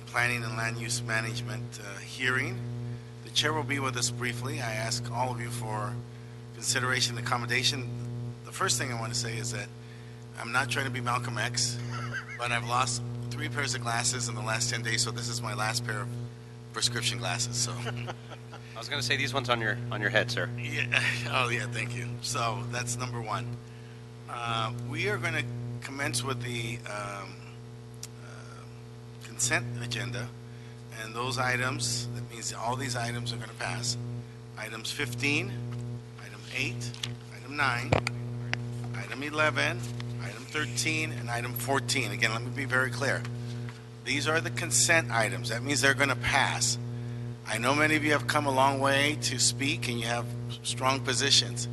Planning and Land Use Management hearing. The chair will be with us briefly. I ask all of you for consideration and accommodation. The first thing I want to say is that I'm not trying to be Malcolm X, but I've lost 3 pairs of glasses in the last 10 days, so this is my last pair of prescription glasses. So I was going to say these ones on your head, sir. Yeah. Oh, yeah. Thank you. So that's number one. We are going to commence with the consent agenda, and those items, that means all these items are going to pass. Items 15, item 8, item 9, item 11, item 13, and item 14. Again, let me be very clear. These are the consent items. That means they're going to pass. I know many of you have come a long way to speak and you have strong positions.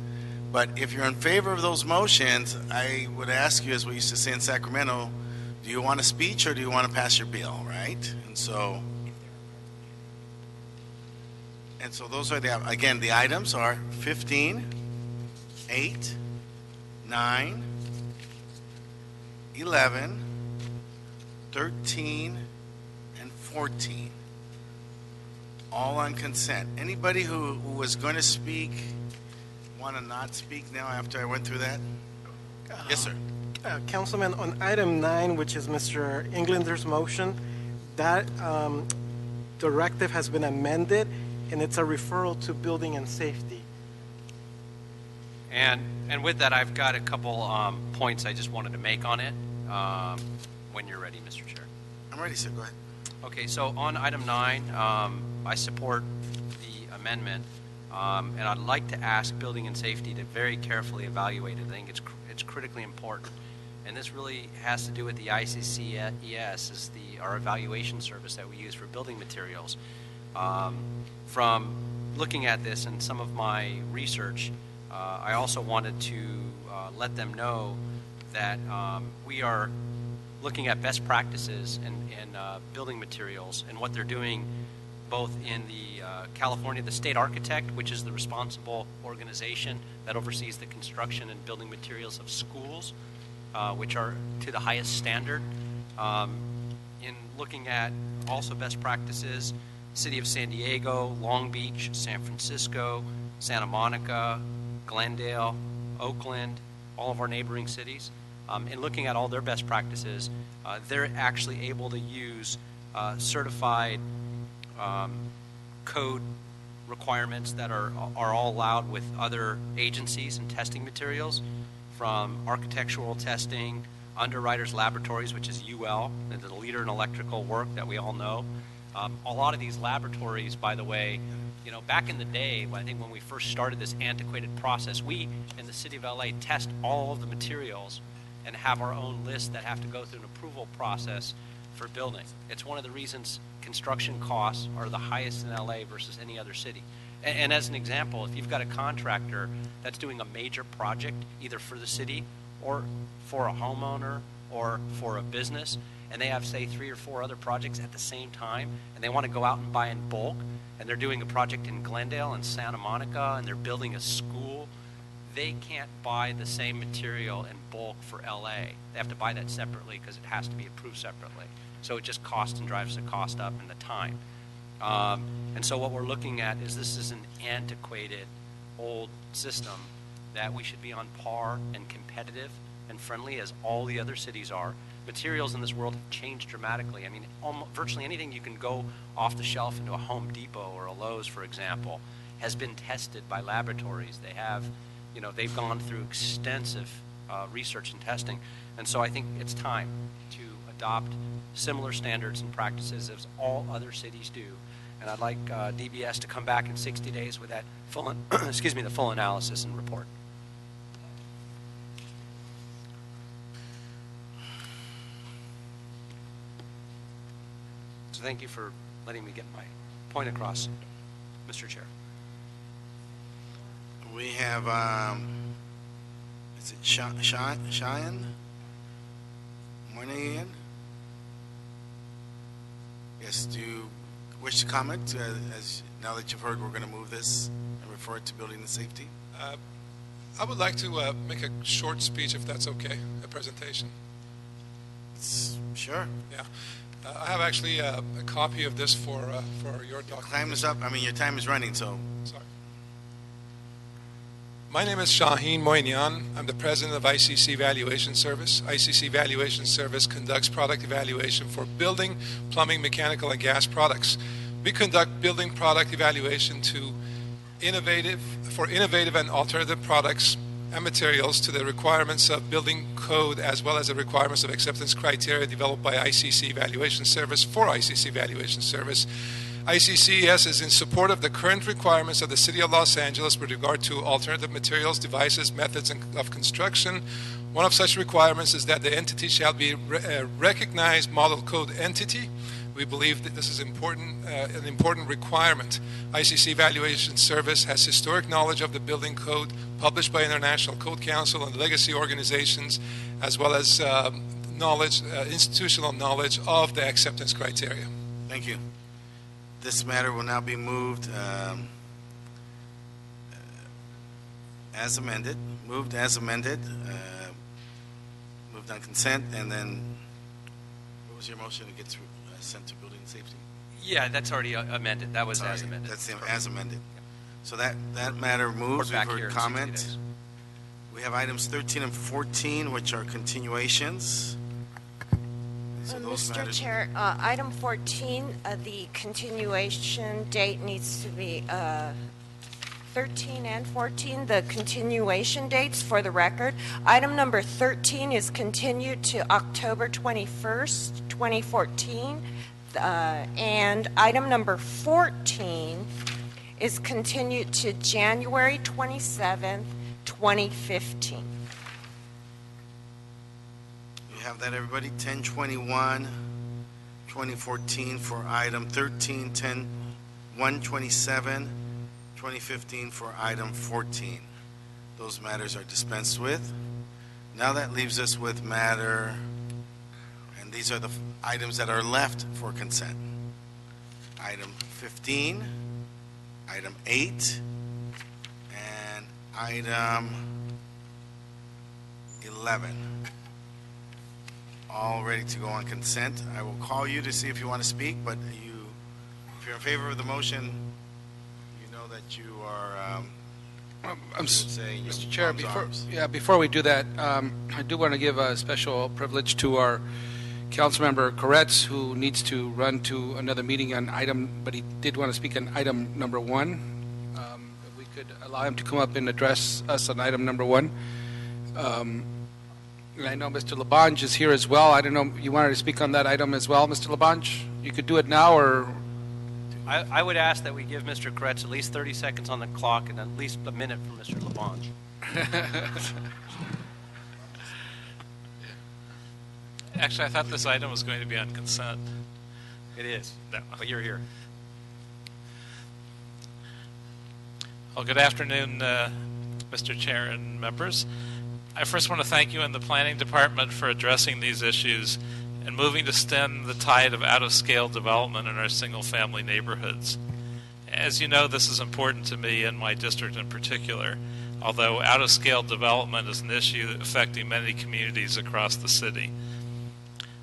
But if you're in favor of those motions, I would ask you, as we used to say in Sacramento, do you want a speech or do you want to pass your bill, right? And so those are the items are 15, 8, 9, 11, 13, and 14. All on consent. Anybody who was going to speak want to not speak now after I went through that? Yes, sir. Councilman, on item 9, which is Mr. Englander's motion, that directive has been amended, and it's a referral to building and safety. And with that, I've got a couple points I just wanted to make on it when you're ready, Mr. Chair. I'm ready, sir. Go ahead. Okay, so on item 9, I support the amendment, and I'd like to ask Building and Safety to very carefully evaluate it. I think it's critically important, and this really has to do with the ICCES, is our evaluation service that we use for building materials. From looking at this and some of my research, I also wanted to let them know that we are looking at best practices in building materials and what they're doing both in the California, the state architect, which is the responsible organization that oversees the construction and building materials of schools, which are to the highest standard. In looking at also best practices, City of San Diego, Long Beach, San Francisco, Santa Monica, Glendale, Oakland, all of our neighboring cities. In looking at all their best practices, they're actually able to use certified code requirements that are all allowed with other agencies and testing materials, from architectural testing, Underwriters Laboratories, which is UL, and the leader in electrical work that we all know. A lot of these laboratories, by the way, back in the day, I think when we first started this antiquated process, we in the city of LA test all of the materials and have our own list that have to go through an approval process for building. It's one of the reasons construction costs are the highest in LA versus any other city. And as an example, if you've got a contractor that's doing a major project, either for the city or for a homeowner or for a business, and they have, say, 3 or 4 other projects at the same time, and they want to go out and buy in bulk, and they're doing a project in Glendale and Santa Monica, and they're building a school, they can't buy the same material in bulk for LA. They have to buy that separately because it has to be approved separately. So it just costs and drives the cost up and the time. And so what we're looking at is this is an antiquated, old system that we should be on par and competitive and friendly as all the other cities are. Materials in this world have changed dramatically. I mean, virtually anything you can go off the shelf into a Home Depot or a Lowe's, for example, has been tested by laboratories. They have, they've gone through extensive research and testing. And so I think it's time to adopt similar standards and practices as all other cities do. And I'd like DBS to come back in 60 days with that full, the full analysis and report. So thank you for letting me get my point across, Mr. Chair. We have, is it Cheyenne? Morning. Yes, do you wish to comment? As now that you've heard, we're going to move this and refer it to Building and Safety. I would like to make a short speech, if that's okay, a presentation. Sure. Yeah. I have actually a copy of this for your document. Time is up. I mean, your time is running, so. Sorry. My name is Shaheen Moinian. I'm the president of ICC Evaluation Service. ICC Evaluation Service conducts product evaluation for building, plumbing, mechanical, and gas products. We conduct building product evaluation for innovative and alternative products and materials to the requirements of building code, as well as the requirements of acceptance criteria developed by ICC Evaluation Service for ICC Evaluation Service. ICCES is in support of the current requirements of the City of Los Angeles with regard to alternative materials, devices, methods of construction. One of such requirements is that the entity shall be a recognized model code entity. We believe that this is an important requirement. ICC Evaluation Service has historic knowledge of the building code published by International Code Council and legacy organizations, as well as institutional knowledge of the acceptance criteria. Thank you. This matter will now be moved as amended. Moved on consent, and then what was your motion to get through? Sent to building and safety? Yeah, that's already amended. That was as amended. That's as amended. So that matter moves. We've heard comment. We have items 13 and 14, which are continuations. So Mr. Chair, item 14, the continuation date needs to be 13 and 14, the continuation dates for the record. Item number 13 is continued to October 21st, 2014. And item number 14 is continued to January 27th, 2015. You have that, everybody? 10/21/2014 for item 13, 10/1/27, 2015 for item 14. Those matters are dispensed with. Now that leaves us with matter, and these are the items that are left for consent. Item 15, item 8, and item 11. All ready to go on consent. I will call you to see if you want to speak, but if you're in favor of the motion, you know that you are Mr. Chair, before we do that, I do want to give a special privilege to our Councilmember Koretz, who needs to run to another meeting on item, but he did want to speak on item number 1. If we could allow him to come up and address us on item number 1. And I know Mr. Labange is here as well. I don't know, you wanted to speak on that item as well, Mr. Labange? You could do it now, or... I would ask that we give Mr. Koretz at least 30 seconds on the clock and at least a minute for Mr. Labange. Actually, I thought this item was going to be on consent. It is, No. but you're here. Well, good afternoon, Mr. Chair and members. I first want to thank you and the Planning Department for addressing these issues and moving to stem the tide of out-of-scale development in our single-family neighborhoods. As you know, this is important to me and my district in particular, although out-of-scale development is an issue affecting many communities across the city.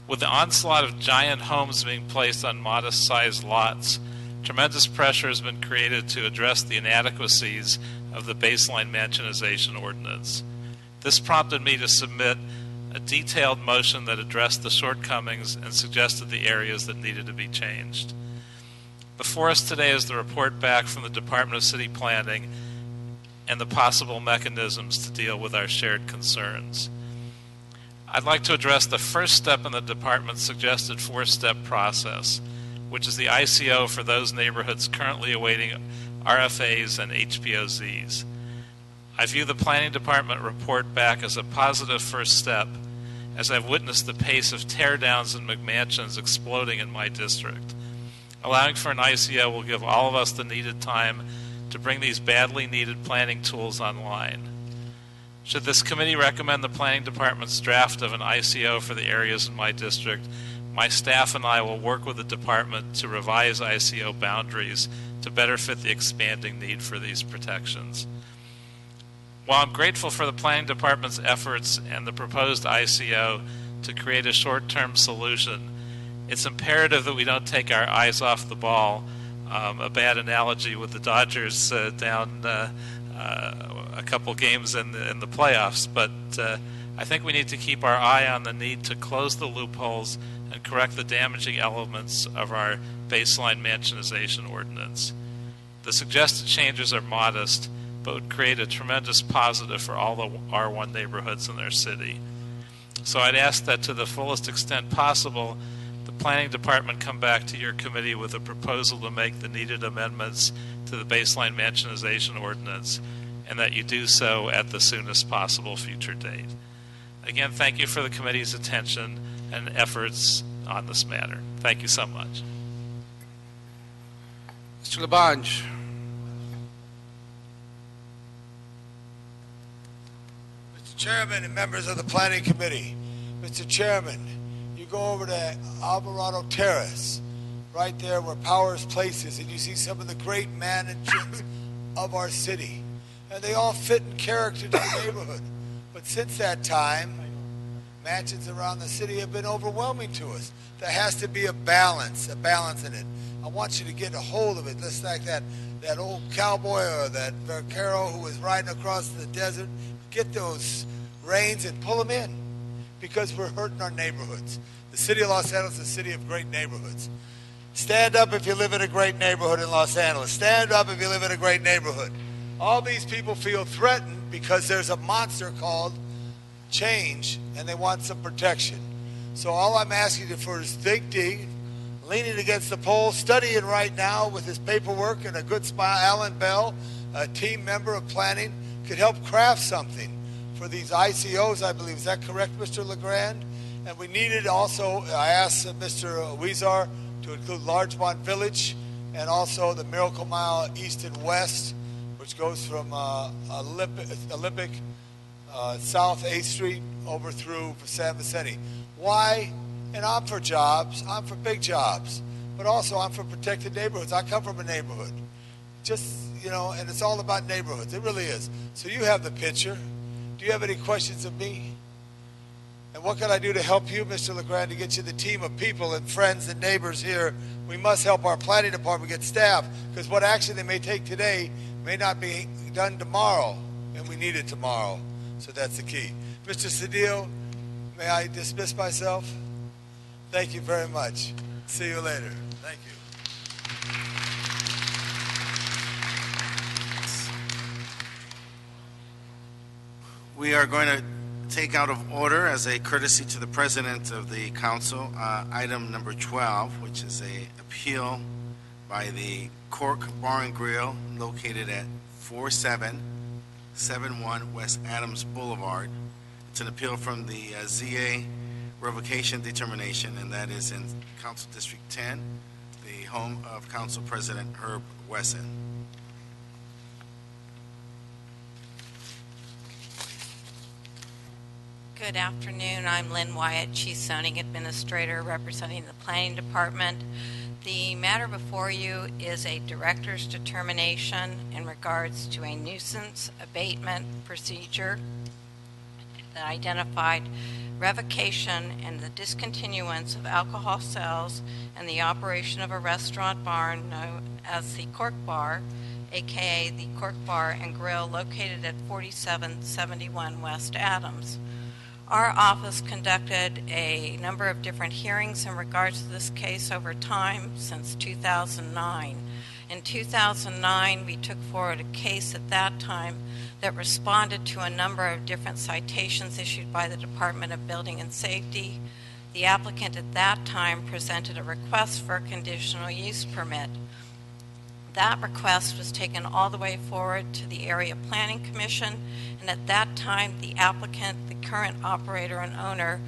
With the onslaught of giant homes being placed on modest-sized lots, tremendous pressure has been created to address the inadequacies of the baseline mansionization ordinance. This prompted me to submit a detailed motion that addressed the shortcomings and suggested the areas that needed to be changed. Before us today is the report back from the Department of City Planning and the possible mechanisms to deal with our shared concerns. I'd like to address the first step in the department's suggested 4-step process, which is the ICO for those neighborhoods currently awaiting RFAs and HPOZs. I view the Planning Department report back as a positive first step, as I've witnessed the pace of teardowns and McMansions exploding in my district. Allowing for an ICO will give all of us the needed time to bring these badly needed planning tools online. Should this committee recommend the Planning Department's draft of an ICO for the areas in my district, my staff and I will work with the department to revise ICO boundaries to better fit the expanding need for these protections. While I'm grateful for the Planning Department's efforts and the proposed ICO to create a short-term solution, it's imperative that we don't take our eyes off the ball. A bad analogy with the Dodgers down a couple games in the playoffs, but I think we need to keep our eye on the need to close the loopholes and correct the damaging elements of our baseline mansionization ordinance. The suggested changes are modest, but would create a tremendous positive for all the R1 neighborhoods in our city. So I'd ask that to the fullest extent possible, the Planning Department come back to your committee with a proposal to make the needed amendments to the baseline mansionization ordinance, and that you do so at the soonest possible future date. Again, thank you for the committee's attention and efforts on this matter. Thank you so much. Mr. Labange. Mr. Chairman and members of the Planning Committee, Mr. Chairman, you go over to Alvarado Terrace, right there where Powers Place is, and you see some of the great mansions of our city. And they all fit in character to the neighborhood. But since that time, mansions around the city have been overwhelming to us. There has to be a balance in it. I want you to get a hold of it, just like that old cowboy or that vaquero who was riding across the desert. Get those reins and pull them in, because we're hurting our neighborhoods. The city of Los Angeles is a city of great neighborhoods. Stand up if you live in a great neighborhood in Los Angeles. Stand up if you live in a great neighborhood. All these people feel threatened because there's a monster called change, and they want some protection. So all I'm asking you for is think deep, leaning against the pole, studying right now with his paperwork and a good smile. Alan Bell, a team member of planning, could help craft something for these ICOs, I believe. Is that correct, Mr. LeGrand? And we needed also, I asked Mr. Weezer to include Largemont Village and also the Miracle Mile East and West, which goes from Olympic South 8th Street over through San Vicente. Why? And I'm for jobs. I'm for big jobs. But also I'm for protected neighborhoods. I come from a neighborhood. Just, and it's all about neighborhoods. It really is. So you have the picture. Do you have any questions of me? And what can I do to help you, Mr. LeGrand, to get you the team of people and friends and neighbors here? We must help our planning department get staff, because what action they may take today may not be done tomorrow, and we need it tomorrow. So that's the key. Mr. Cedillo, may I dismiss myself? Thank you very much. See you later. Thank you. We are going to take out of order, as a courtesy to the president of the council, item number 12, which is a appeal by the Cork Bar and Grill located at 4771 West Adams Boulevard. It's an appeal from the ZA revocation determination, and that is in Council District 10, the home of Council President Herb Wesson. Good afternoon. I'm Lynn Wyatt, Chief Zoning Administrator representing the Planning Department. The matter before you is a director's determination in regards to a nuisance abatement procedure that identified revocation and the discontinuance of alcohol sales and the operation of a restaurant bar known as the Cork Bar, aka the Cork Bar and Grill, located at 4771 West Adams. Our office conducted a number of different hearings in regards to this case over time since 2009. In 2009, we took forward a case at that time that responded to a number of different citations issued by the Department of Building and Safety. The applicant at that time presented a request for a conditional use permit. That request was taken all the way forward to the Area Planning Commission, and at that time, the applicant, the current operator and owner,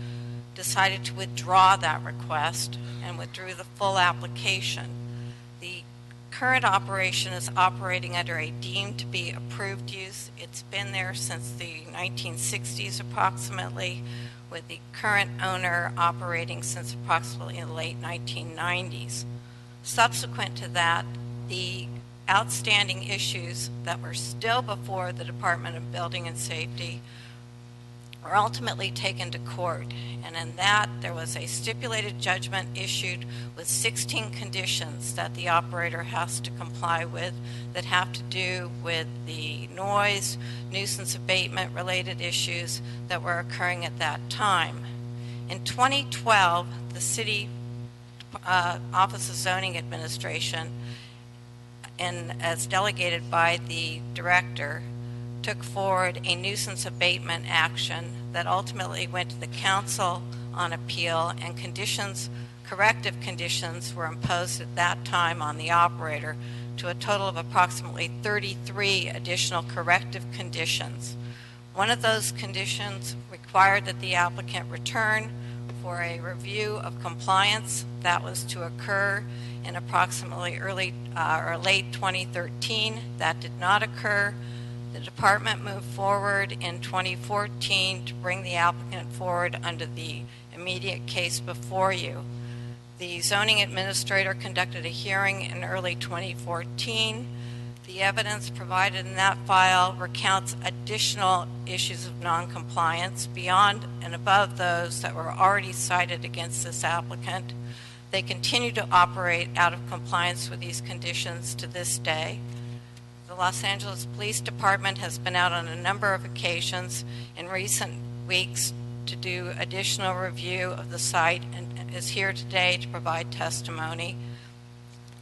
decided to withdraw that request and withdrew the full application. The current operation is operating under a deemed to be approved use. It's been there since the 1960s approximately, with the current owner operating since approximately the late 1990s. Subsequent to that, the outstanding issues that were still before the Department of Building and Safety were ultimately taken to court, and in that there was a stipulated judgment issued with 16 conditions that the operator has to comply with that have to do with the noise, nuisance abatement related issues that were occurring at that time. In 2012, the City Office of Zoning Administration, as delegated by the director, took forward a nuisance abatement action that ultimately went to the council on appeal, and corrective conditions were imposed at that time on the operator to a total of approximately 33 additional corrective conditions. One of those conditions required that the applicant return for a review of compliance. That was to occur in approximately early or late 2013. That did not occur. The department moved forward in 2014 to bring the applicant forward under the immediate case before you. The zoning administrator conducted a hearing in early 2014. The evidence provided in that file recounts additional issues of noncompliance beyond and above those that were already cited against this applicant. They continue to operate out of compliance with these conditions to this day. The Los Angeles Police Department has been out on a number of occasions in recent weeks to do additional review of the site and is here today to provide testimony.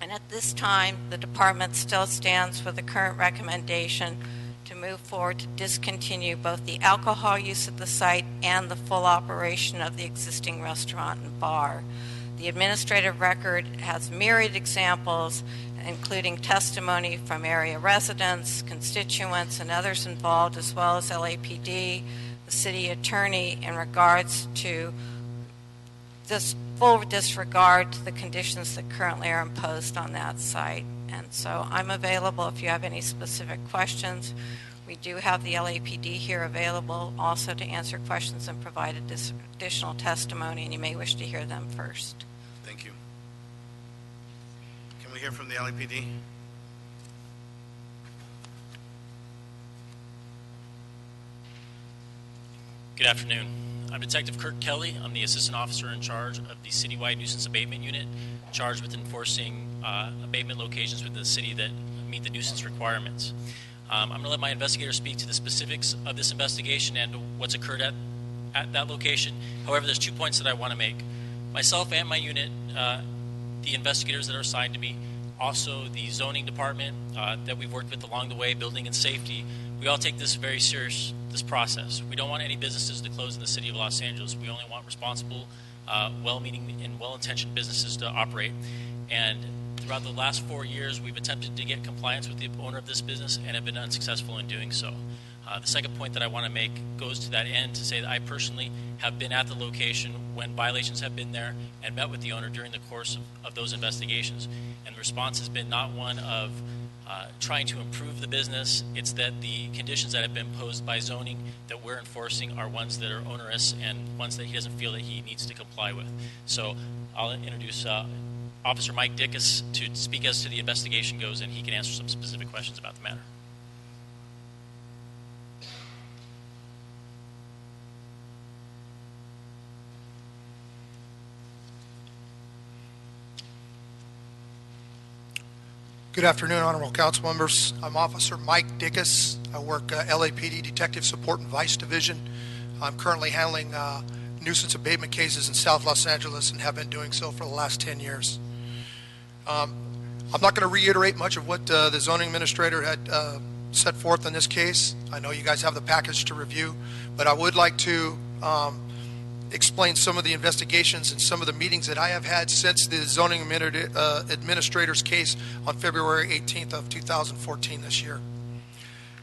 And at this time, the department still stands for the current recommendation to move forward to discontinue both the alcohol use at the site and the full operation of the existing restaurant and bar. The administrative record has myriad examples, including testimony from area residents, constituents, and others involved, as well as LAPD, the city attorney, in regards to this full disregard to the conditions that currently are imposed on that site. And so I'm available if you have any specific questions. We do have the LAPD here available also to answer questions and provide additional testimony, and you may wish to hear them first. Thank you. Can we hear from the LAPD? Good afternoon. I'm Detective Kirk Kelly. I'm the assistant officer in charge of the citywide nuisance abatement unit, charged with enforcing abatement locations within the city that meet the nuisance requirements. I'm going to let my investigator speak to the specifics of this investigation and what's occurred at that location. However, there's 2 points that I want to make. Myself and my unit, the investigators that are assigned to me, also the zoning department that we've worked with along the way, building and safety, we all take this very serious, this process. We don't want any businesses to close in the city of Los Angeles. We only want responsible, well-meaning and well-intentioned businesses to operate. And throughout the last 4 years, we've attempted to get compliance with the owner of this business and have been unsuccessful in doing so. The second point that I want to make goes to that end, to say that I personally have been at the location when violations have been there and met with the owner during the course of those investigations. And the response has been not one of trying to improve the business. It's that the conditions that have been posed by zoning that we're enforcing are ones that are onerous and ones that he doesn't feel that he needs to comply with. So I'll introduce Officer Mike Dickus to speak as to the investigation goes, and he can answer some specific questions about the matter. Good afternoon, Honorable Council members. I'm Officer Mike Dickus. I work LAPD Detective Support and Vice Division. I'm currently handling nuisance abatement cases in South Los Angeles and have been doing so for the last 10 years. I'm not going to reiterate much of what the zoning administrator had set forth in this case. I know you guys have the package to review, but I would like to explain some of the investigations and some of the meetings that I have had since the zoning administrator's case on February 18th of 2014 this year.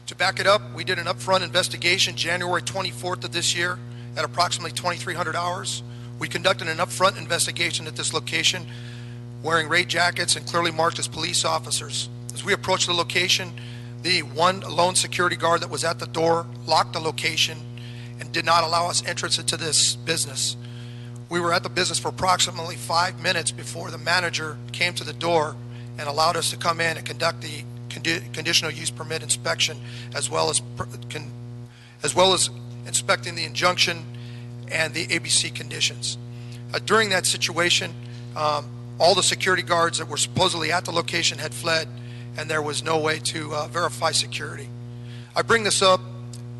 To back it up, we did an upfront investigation January 24th of this year at approximately 2300 hours. We conducted an upfront investigation at this location wearing raid jackets and clearly marked as police officers. As we approached the location, the one lone security guard that was at the door locked the location and did not allow us entrance into this business. We were at the business for approximately 5 minutes before the manager came to the door and allowed us to come in and conduct the conditional use permit inspection, as well as inspecting the injunction and the ABC conditions. During that situation, all the security guards that were supposedly at the location had fled, and there was no way to verify security. I bring this up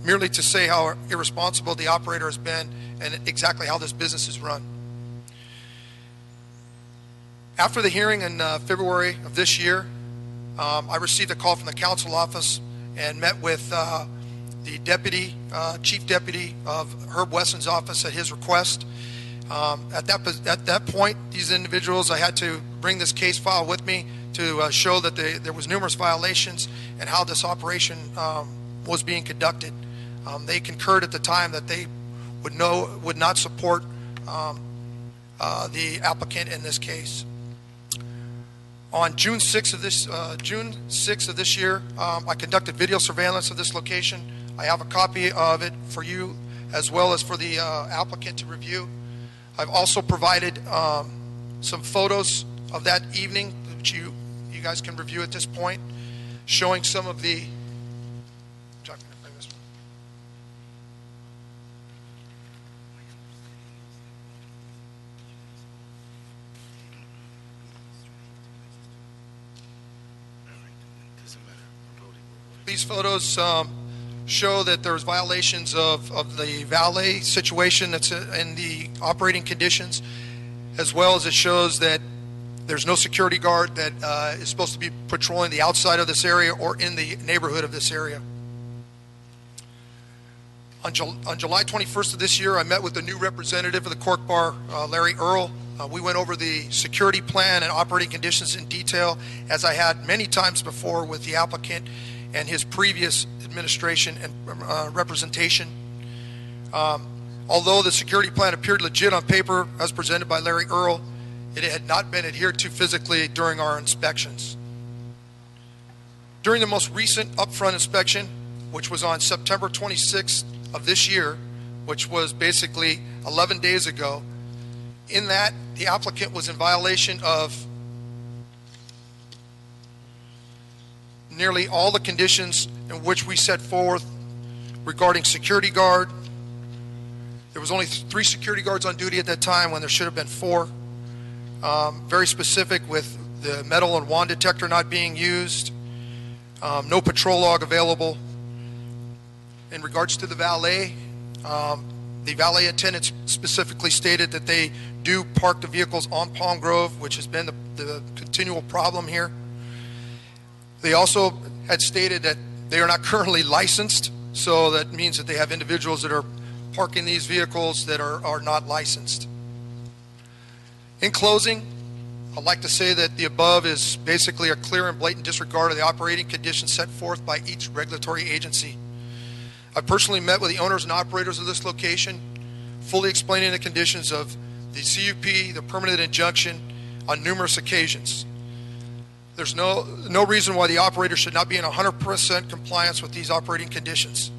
merely to say how irresponsible the operator has been and exactly how this business is run. After the hearing in February of this year, I received a call from the council office and met with the deputy, chief deputy of Herb Wesson's office at his request. At that point, these individuals, I had to bring this case file with me to show that there was numerous violations and how this operation was being conducted. They concurred at the time that they would not support the applicant in this case. On June 6th of this year, I conducted video surveillance of this location. I have a copy of it for you as well as for the applicant to review. I've also provided some photos of that evening that you guys can review at this point, showing some of the. These photos show that there's violations of the valet situation that's in the operating conditions, as well as it shows that there's no security guard that is supposed to be patrolling the outside of this area or in the neighborhood of this area. On July 21st of this year, I met with the new representative of the Cork Bar, Larry Earl. We went over the security plan and operating conditions in detail, as I had many times before with the applicant and his previous administration and representation. Although the security plan appeared legit on paper as presented by Larry Earl, it had not been adhered to physically during our inspections. During the most recent upfront inspection, which was on September 26th of this year, which was basically 11 days ago, in that the applicant was in violation of nearly all the conditions in which we set forth regarding security guard. There was only 3 security guards on duty at that time when there should have been 4. Very specific with the metal and wand detector not being used, no patrol log available. In regards to the valet attendants specifically stated that they do park the vehicles on Palm Grove, which has been the continual problem here. They also had stated that they are not currently licensed, so that means that they have individuals that are parking these vehicles that are not licensed. In closing, I'd like to say that the above is basically a clear and blatant disregard of the operating conditions set forth by each regulatory agency. I personally met with the owners and operators of this location, fully explaining the conditions of the CUP, the permanent injunction, on numerous occasions. There's no reason why the operator should not be in 100% compliance with these operating conditions.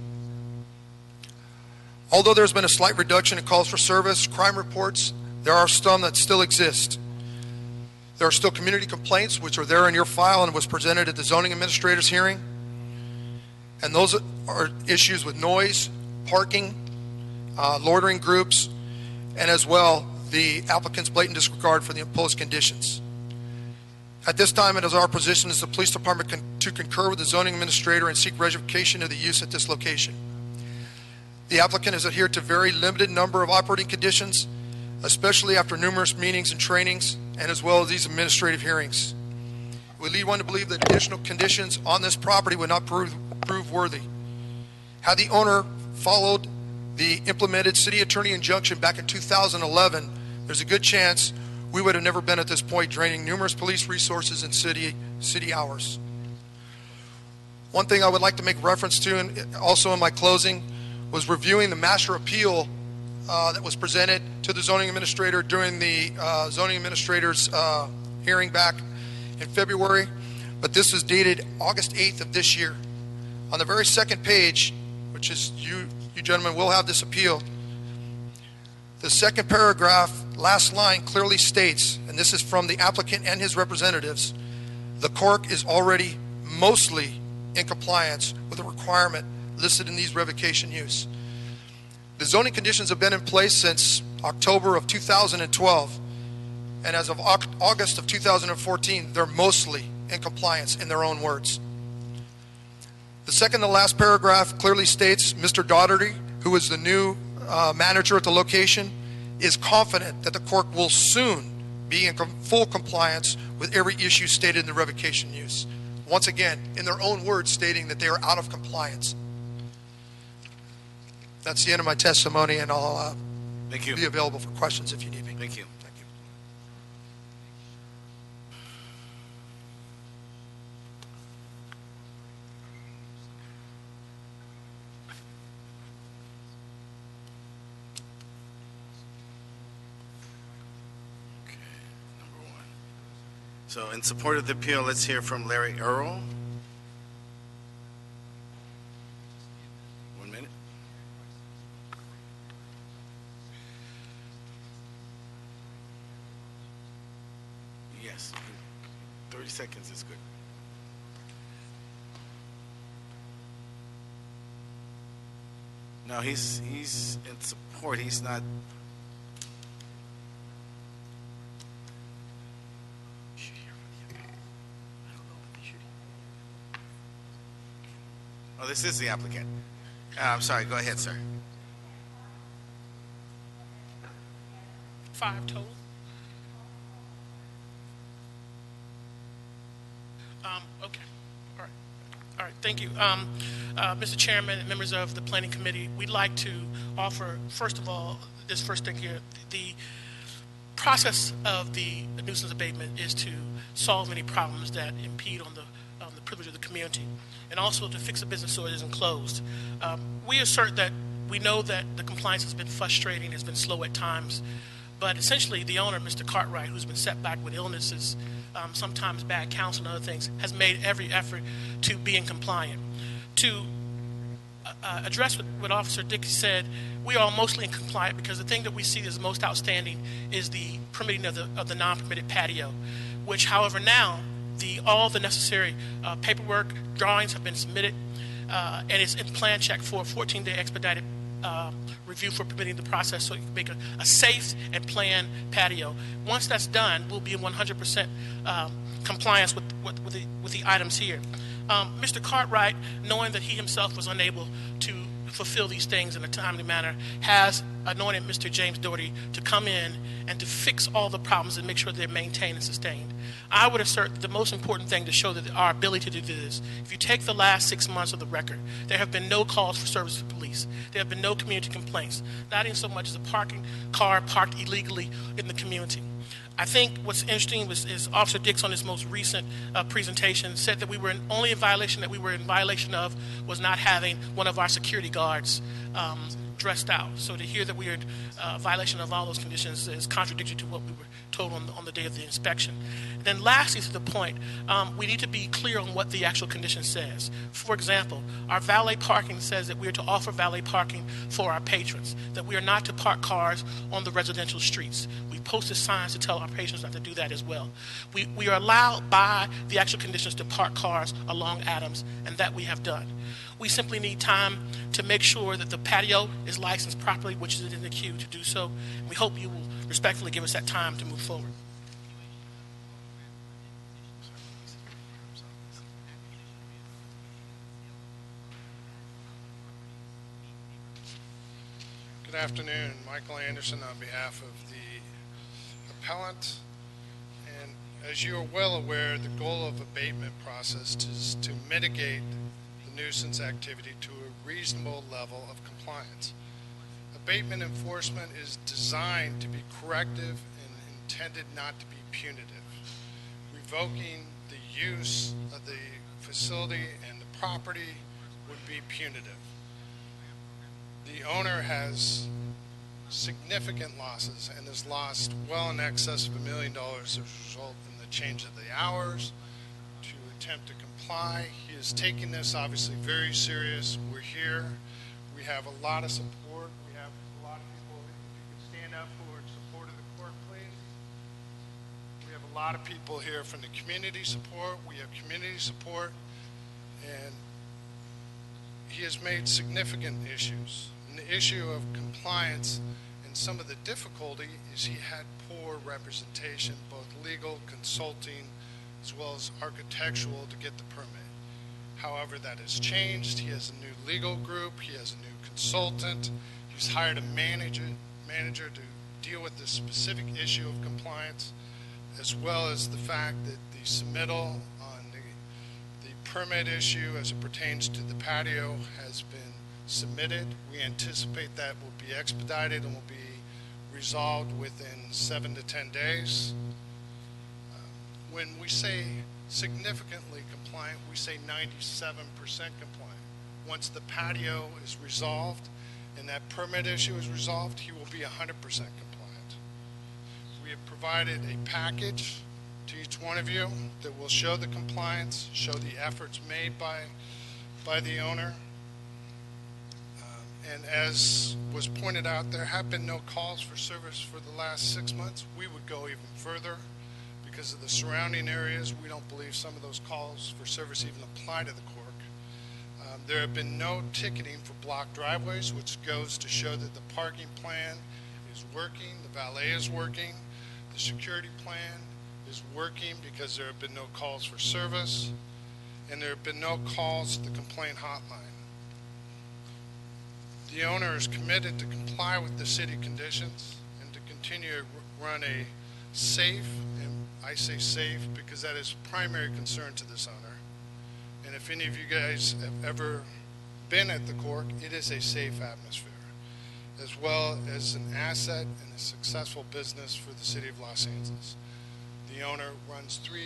Although there's been a slight reduction in calls for service, crime reports, there are some that still exist. There are still community complaints, which are there in your file and was presented at the zoning administrator's hearing. And those are issues with noise, parking, loitering groups, and as well the applicant's blatant disregard for the imposed conditions. At this time, it is our position as the police department to concur with the zoning administrator and seek revocation of the use at this location. The applicant has adhered to a very limited number of operating conditions, especially after numerous meetings and trainings, and as well as these administrative hearings. We lead one to believe that additional conditions on this property would not prove worthy. Had the owner followed the implemented city attorney injunction back in 2011, there's a good chance we would have never been at this point, draining numerous police resources and city hours. One thing I would like to make reference to, and also in my closing, was reviewing the master appeal that was presented to the zoning administrator during the zoning administrator's hearing back in February, but this is dated August 8th of this year. On the very second page, which is you gentlemen will have this appeal, the second paragraph, last line clearly states, and this is from the applicant and his representatives, the Cork is already mostly in compliance with the requirement listed in these revocation use. The zoning conditions have been in place since October of 2012, and as of August of 2014, they're mostly in compliance in their own words. The second to last paragraph clearly states Mr. Daugherty, who is the new manager at the location, is confident that the court will soon be in full compliance with every issue stated in the revocation use. Once again, in their own words, stating that they are out of compliance. That's the end of my testimony, and I'll Thank you. be available for questions if you need me. Thank you. Thank you. Okay, number one. So in support of the appeal, let's hear from Larry Earl. 1 minute. Yes, 30 seconds is good. No, he's in support. He's not. Oh, this is the applicant. I'm sorry. Go ahead, sir. 5 total. Okay. All right. All right. Thank you. Mr. Chairman and members of the Planning Committee, we'd like to offer, first of all, this first thing here, the process of the nuisance abatement is to solve any problems that impede on the privilege of the community, and also to fix a business so it isn't closed. We assert that we know that the compliance has been frustrating, has been slow at times, but essentially the owner, Mr. Cartwright, who's been set back with illnesses, sometimes bad counsel and other things, has made every effort to be in compliant. To address what Officer Dick said, we are mostly in compliant because the thing that we see as most outstanding is the permitting of the non-permitted patio, which, however, now all the necessary paperwork, drawings have been submitted, and it's in plan check for a 14-day expedited review for permitting the process so you can make a safe and planned patio. Once that's done, we'll be in 100% compliance with the items here. Mr. Cartwright, knowing that he himself was unable to fulfill these things in a timely manner, has anointed Mr. James Doherty to come in and to fix all the problems and make sure they're maintained and sustained. I would assert that the most important thing to show that our ability to do this, if you take the last 6 months of the record, there have been no calls for service to police. There have been no community complaints, not even so much as a car parked illegally in the community. I think what's interesting is Officer Dix on his most recent presentation said that we were only in violation of was not having one of our security guards dressed out. So to hear that we are in violation of all those conditions is contradictory to what we were told on the day of the inspection. And then lastly, to the point, we need to be clear on what the actual condition says. For example, our valet parking says that we are to offer valet parking for our patrons, that we are not to park cars on the residential streets. We posted signs to tell our patrons not to do that as well. We are allowed by the actual conditions to park cars along Adams, and that we have done. We simply need time to make sure that the patio is licensed properly, which is in the queue to do so. We hope you will respectfully give us that time to move forward. Good afternoon. Michael Anderson on behalf of the appellant. And as you are well aware, the goal of abatement process is to mitigate the nuisance activity to a reasonable level of compliance. Abatement enforcement is designed to be corrective and intended not to be punitive. Revoking the use of the facility and the property would be punitive. The owner has significant losses and has lost well in excess of $1 million as a result in the change of the hours to attempt to comply. He is taking this obviously very serious. We're here. We have a lot of support. We have a lot of people. If you could stand up for in support of the court, please. We have a lot of people here from the community support. We have community support. And he has made significant issues, And the issue of compliance and some of the difficulty is he had poor representation, both legal, consulting, as well as architectural to get the permit. However, that has changed. He has a new legal group. He has a new consultant. He's hired a manager to deal with the specific issue of compliance, as well as the fact that the submittal on the permit issue as it pertains to the patio has been submitted. We anticipate that will be expedited and will be resolved within 7 to 10 days. When we say significantly compliant, we say 97% compliant. Once the patio is resolved and that permit issue is resolved, he will be 100% compliant. We have provided a package to each one of you that will show the compliance, show the efforts made by the owner. And as was pointed out, there have been no calls for service for the last 6 months. We would go even further. Because of the surrounding areas, we don't believe some of those calls for service even apply to the Cork. There have been no ticketing for blocked driveways, which goes to show that the parking plan is working, the valet is working, the security plan is working because there have been no calls for service, and there have been no calls to the complaint hotline. The owner is committed to comply with the city conditions and to continue to run a safe, and I say safe because that is primary concern to this owner. And if any of you guys have ever been at the Cork, it is a safe atmosphere, as well as an asset and a successful business for the city of Los Angeles. The owner runs 3.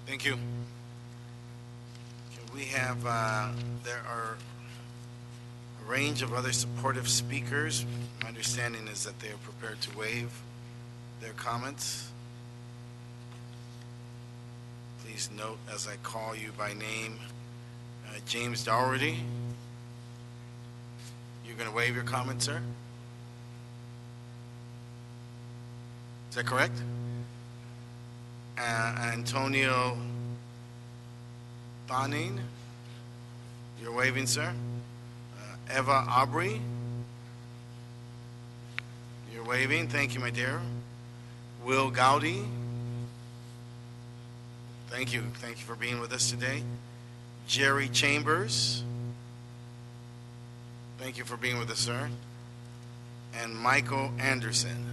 Thank you. We have, there are a range of other supportive speakers. My understanding is that they are prepared to waive their comments. Please note as I call you by name, James Dougherty. You're going to waive your comment, sir? Is that correct? Antonio Bonin, you're waiving, sir? Eva Aubrey, you're waiving. Thank you, my dear. Will Gowdy, thank you. Thank you for being with us today. Jerry Chambers, thank you for being with us, sir. And Michael Anderson,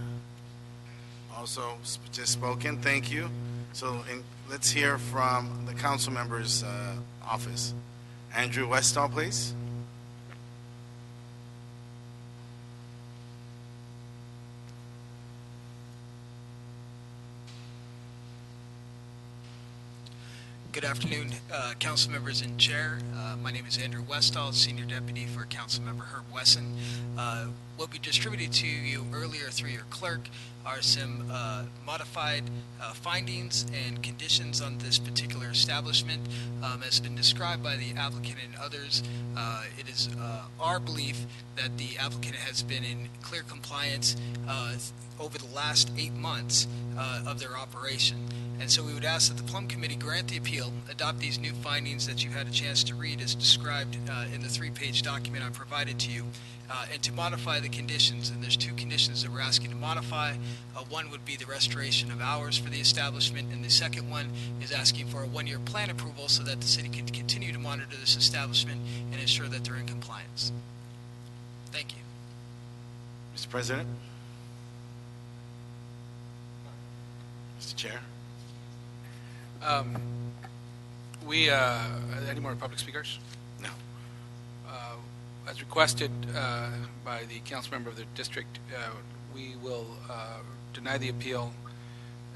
also just spoken. Thank you. So let's hear from the council member's office. Andrew Westall, please. Good afternoon, council members and chair. My name is Andrew Westall, Senior Deputy for Council Member Herb Wesson. What we distributed to you earlier through your clerk are some modified findings and conditions on this particular establishment. As been described by the applicant and others, it is our belief that the applicant has been in clear compliance over the last 8 months of their operation. And so we would ask that the Plum Committee grant the appeal, adopt these new findings that you had a chance to read as described in the 3-page document I provided to you, and to modify the conditions. And there's 2 conditions that we're asking to modify. One would be the restoration of hours for the establishment, and the second one is asking for a 1-year plan approval so that the city can continue to monitor this establishment and ensure that they're in compliance. Thank you. Mr. President. Mr. Chair. Any more public speakers? No. As requested by the council member of the district, we will deny the appeal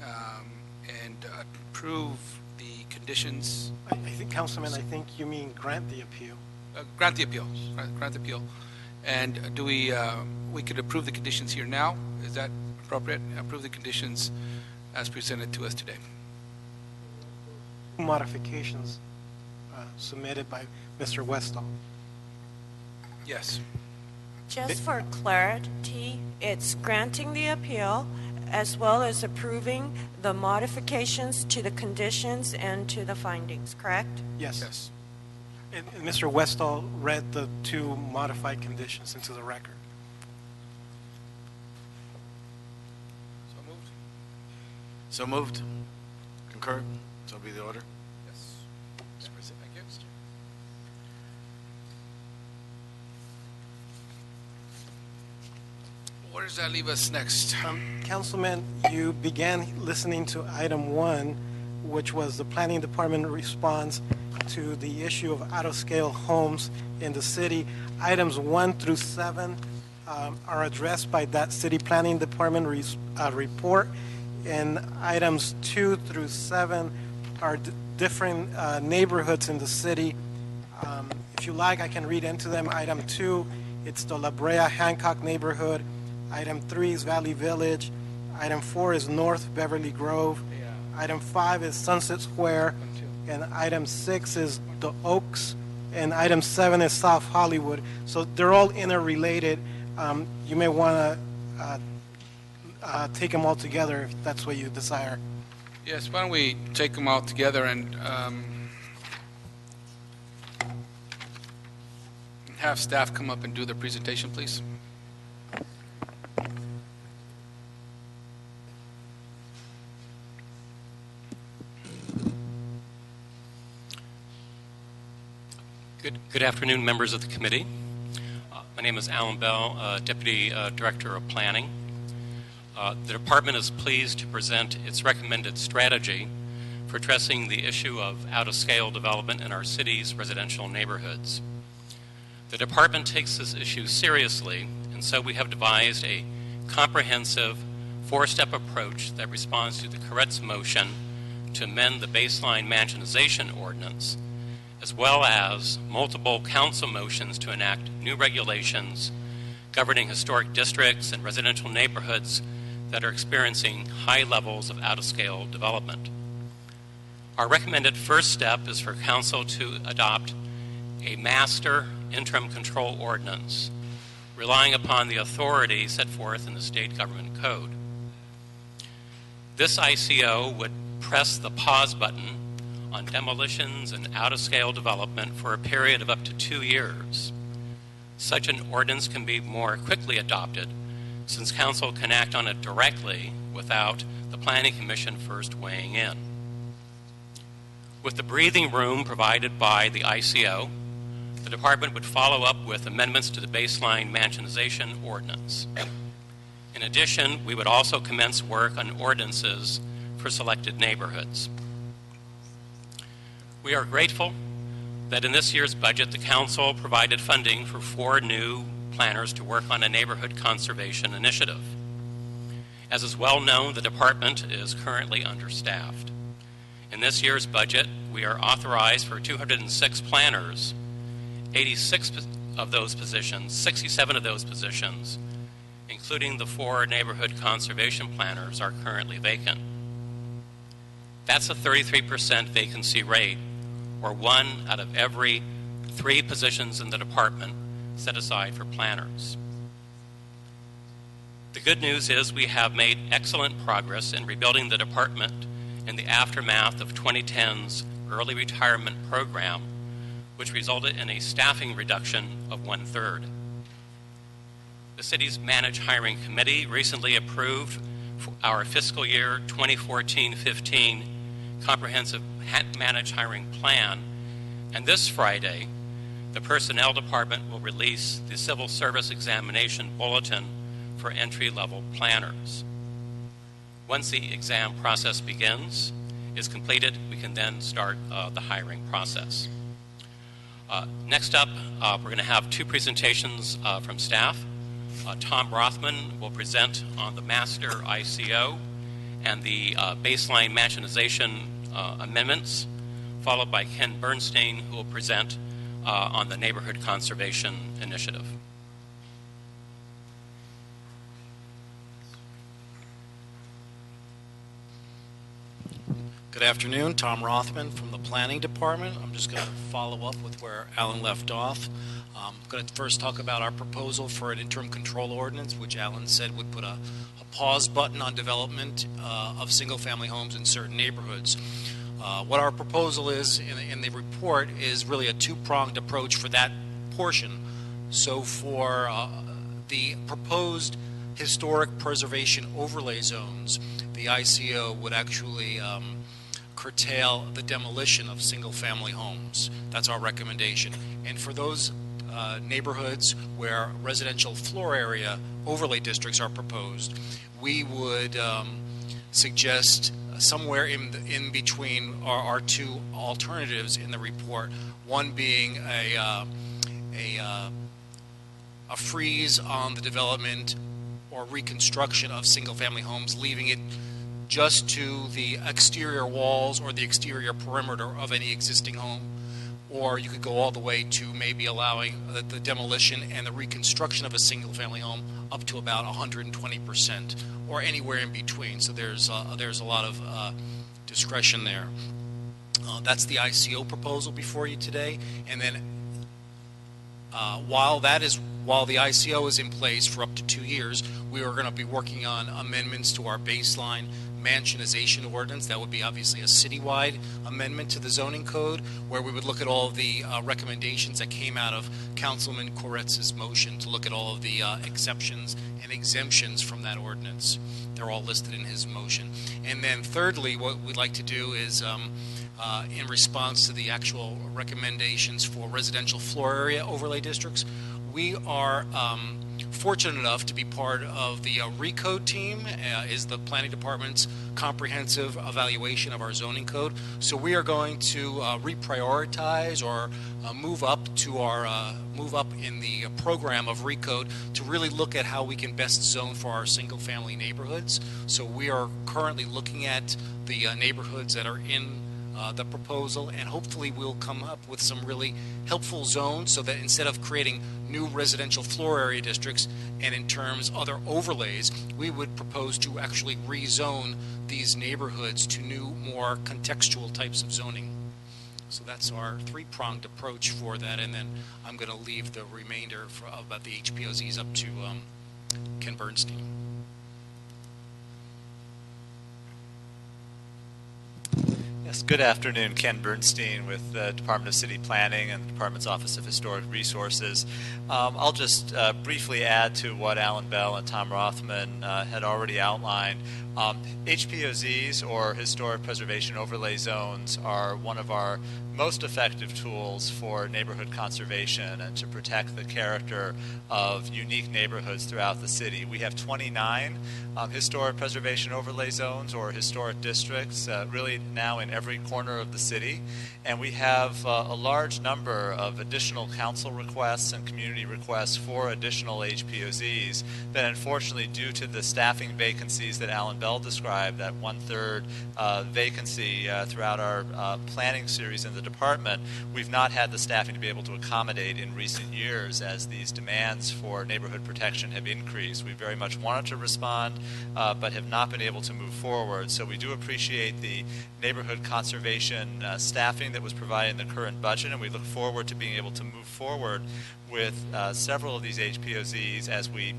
and approve the conditions. I think, Councilman, I think you mean grant the appeal. Grant the appeal. Grant the appeal. And do we could approve the conditions here now? Is that appropriate? Approve the conditions as presented to us today. Modifications submitted by Mr. Westall. Yes. Just for clarity, it's granting the appeal as well as approving the modifications to the conditions and to the findings, correct? Yes. Yes. And Mr. Westall read the 2 modified conditions into the record. So moved. Concur? So be the order. Yes. Thank you. Where does that leave us next? Councilman, you began listening to item 1, which was the planning department response to the issue of out-of-scale homes in the city. Items 1 through 7 are addressed by that city planning department report, and items 2 through 7 are different neighborhoods in the city. If you like, I can read into them. Item 2, it's the La Brea Hancock neighborhood. Item 3 is Valley Village. Item 4 is North Beverly Grove. Item 5 is Sunset Square. And item 6 is the Oaks. And item 7 is South Hollywood. So they're all interrelated. You may want to take them all together if that's what you desire. Yes, why don't we take them all together and have staff come up and do the presentation, please. Good afternoon, members of the committee. My name is Alan Bell, Deputy Director of Planning. The department is pleased to present its recommended strategy for addressing the issue of out-of-scale development in our city's residential neighborhoods. The department takes this issue seriously, and so we have devised a comprehensive four-step approach that responds to the Corrett's motion to amend the baseline mansionization ordinance, as well as multiple council motions to enact new regulations governing historic districts and residential neighborhoods that are experiencing high levels of out-of-scale development. Our recommended first step is for council to adopt a master interim control ordinance, relying upon the authority set forth in the state government code. This ICO would press the pause button on demolitions and out-of-scale development for a period of up to 2 years. Such an ordinance can be more quickly adopted since council can act on it directly without the Planning Commission first weighing in. With the breathing room provided by the ICO, the department would follow up with amendments to the baseline mansionization ordinance. In addition, we would also commence work on ordinances for selected neighborhoods. We are grateful that in this year's budget, the council provided funding for 4 new planners to work on a neighborhood conservation initiative. As is well known, the department is currently understaffed. In this year's budget, we are authorized for 206 planners. 86 of those positions, 67 of those positions, including the 4 neighborhood conservation planners, are currently vacant. That's a 33% vacancy rate, or 1 out of every 3 positions in the department set aside for planners. The good news is we have made excellent progress in rebuilding the department in the aftermath of 2010's early retirement program, which resulted in a staffing reduction of 1/3. The city's Managed Hiring Committee recently approved our fiscal year 2014-15 comprehensive managed hiring plan, and this Friday, the Personnel Department will release the Civil Service Examination Bulletin for entry-level planners. Once the exam process is completed, we can then start the hiring process. Next up, we're going to have 2 presentations from staff. Tom Rothman will present on the Master ICO and the baseline mansionization amendments, followed by Ken Bernstein, who will present on the Neighborhood Conservation Initiative. Good afternoon, Tom Rothman from the Planning Department. I'm just going to follow up with where Alan left off. I'm going to first talk about our proposal for an interim control ordinance, which Alan said would put a pause button on development of single-family homes in certain neighborhoods. What our proposal is in the report is really a 2-pronged approach for that portion. So for the proposed historic preservation overlay zones, the ICO would actually curtail the demolition of single-family homes. That's our recommendation. And for those neighborhoods where residential floor area overlay districts are proposed, we would suggest somewhere in between our two alternatives in the report. One being a freeze on the development or reconstruction of single-family homes, leaving it just to the exterior walls or the exterior perimeter of any existing home. Or you could go all the way to maybe allowing the demolition and the reconstruction of a single-family home up to about 120%, or anywhere in between. So there's a lot of discretion there. That's the ICO proposal before you today. And then while the ICO is in place for up to 2 years, we are going to be working on amendments to our baseline mansionization ordinance. That would be obviously a citywide amendment to the zoning code, where we would look at all of the recommendations that came out of Councilman Koretz's motion to look at all of the exceptions and exemptions from that ordinance. They're all listed in his motion. And then thirdly, what we'd like to do is in response to the actual recommendations for residential floor area overlay districts, we are fortunate enough to be part of the RECODE team, is the Planning Department's comprehensive evaluation of our zoning code. So we are going to reprioritize or move up in the program of RECODE to really look at how we can best zone for our single-family neighborhoods. So we are currently looking at the neighborhoods that are in the proposal, and hopefully we'll come up with some really helpful zones so that instead of creating new residential floor area districts and in terms other overlays, we would propose to actually rezone these neighborhoods to new, more contextual types of zoning. So that's our three-pronged approach for that, and then I'm going to leave the remainder about the HPOZs up to Ken Bernstein. Yes, good afternoon. Ken Bernstein with the Department of City Planning and the Department's Office of Historic Resources. I'll just briefly add to what Alan Bell and Tom Rothman had already outlined. HPOZs, or Historic Preservation Overlay Zones, are one of our most effective tools for neighborhood conservation and to protect the character of unique neighborhoods throughout the city. We have 29 historic preservation overlay zones, or historic districts, really now in every corner of the city. And we have a large number of additional council requests and community requests for additional HPOZs that, unfortunately, due to the staffing vacancies that Alan Bell described, that 1/3 vacancy throughout our planning series in the department, we've not had the staffing to be able to accommodate in recent years as these demands for neighborhood protection have increased. We very much wanted to respond, but have not been able to move forward. So we do appreciate the neighborhood conservation staffing that was provided in the current budget, and we look forward to being able to move forward with several of these HPOZs as we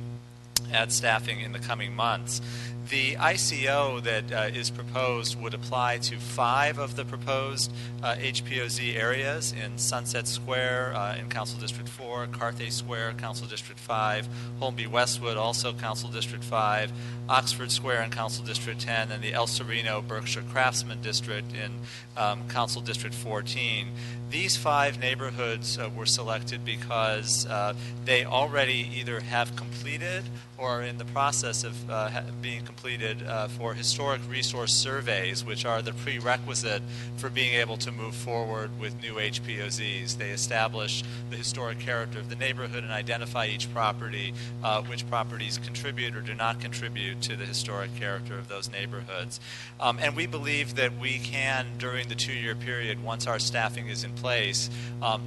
add staffing in the coming months. The ICO that is proposed would apply to 5 of the proposed HPOZ areas in Sunset Square in Council District 4, Carthay Square, Council District 5, Holmby Westwood, also Council District 5, Oxford Square in Council District 10, and the El Sereno Berkshire Craftsman District in Council District 14. These 5 neighborhoods were selected because they already either have completed or are in the process of being completed for historic resource surveys, which are the prerequisite for being able to move forward with new HPOZs. They establish the historic character of the neighborhood and identify each property, which properties contribute or do not contribute to the historic character of those neighborhoods. And we believe that we can, during the 2-year period, once our staffing is in place,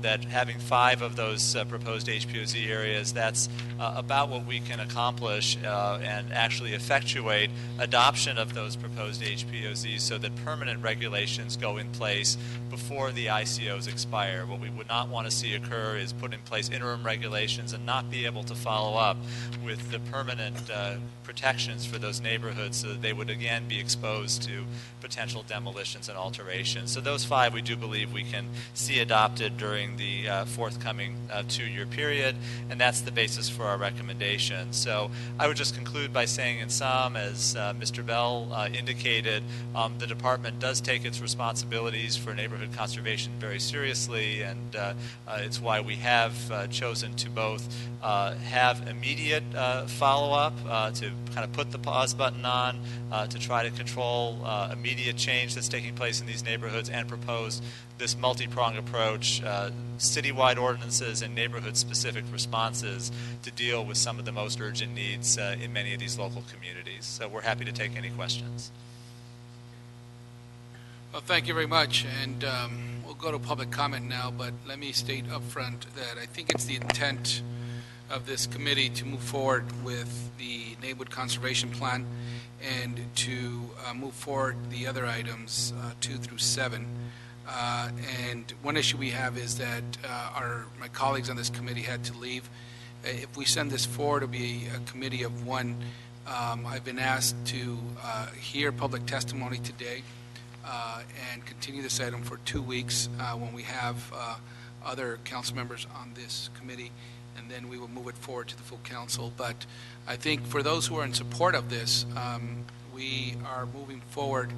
that having 5 of those proposed HPOZ areas, that's about what we can accomplish and actually effectuate adoption of those proposed HPOZs so that permanent regulations go in place before the ICOs expire. What we would not want to see occur is put in place interim regulations and not be able to follow up with the permanent protections for those neighborhoods so that they would again be exposed to potential demolitions and alterations. So those 5 we do believe we can see adopted during the forthcoming 2-year period, and that's the basis for our recommendation. So So I would just conclude by saying, in sum, as Mr. Bell indicated, the department does take its responsibilities for neighborhood conservation very seriously, and it's why we have chosen to both have immediate follow-up, to kind of put the pause button on, to try to control immediate change that's taking place in these neighborhoods, and propose this multi-pronged approach, citywide ordinances and neighborhood-specific responses to deal with some of the most urgent needs in many of these local communities. So we're happy to take any questions. Well, thank you very much, and we'll go to public comment now, but let me state up front that I think it's the intent of this committee to move forward with the neighborhood conservation plan and to move forward the other items 2 through 7. And one issue we have is that my colleagues on this committee had to leave. If we send this forward to be a committee of one, I've been asked to hear public testimony today and continue this item for 2 weeks when we have other council members on this committee, and then we will move it forward to the full council. But I think for those who are in support of this, we are moving forward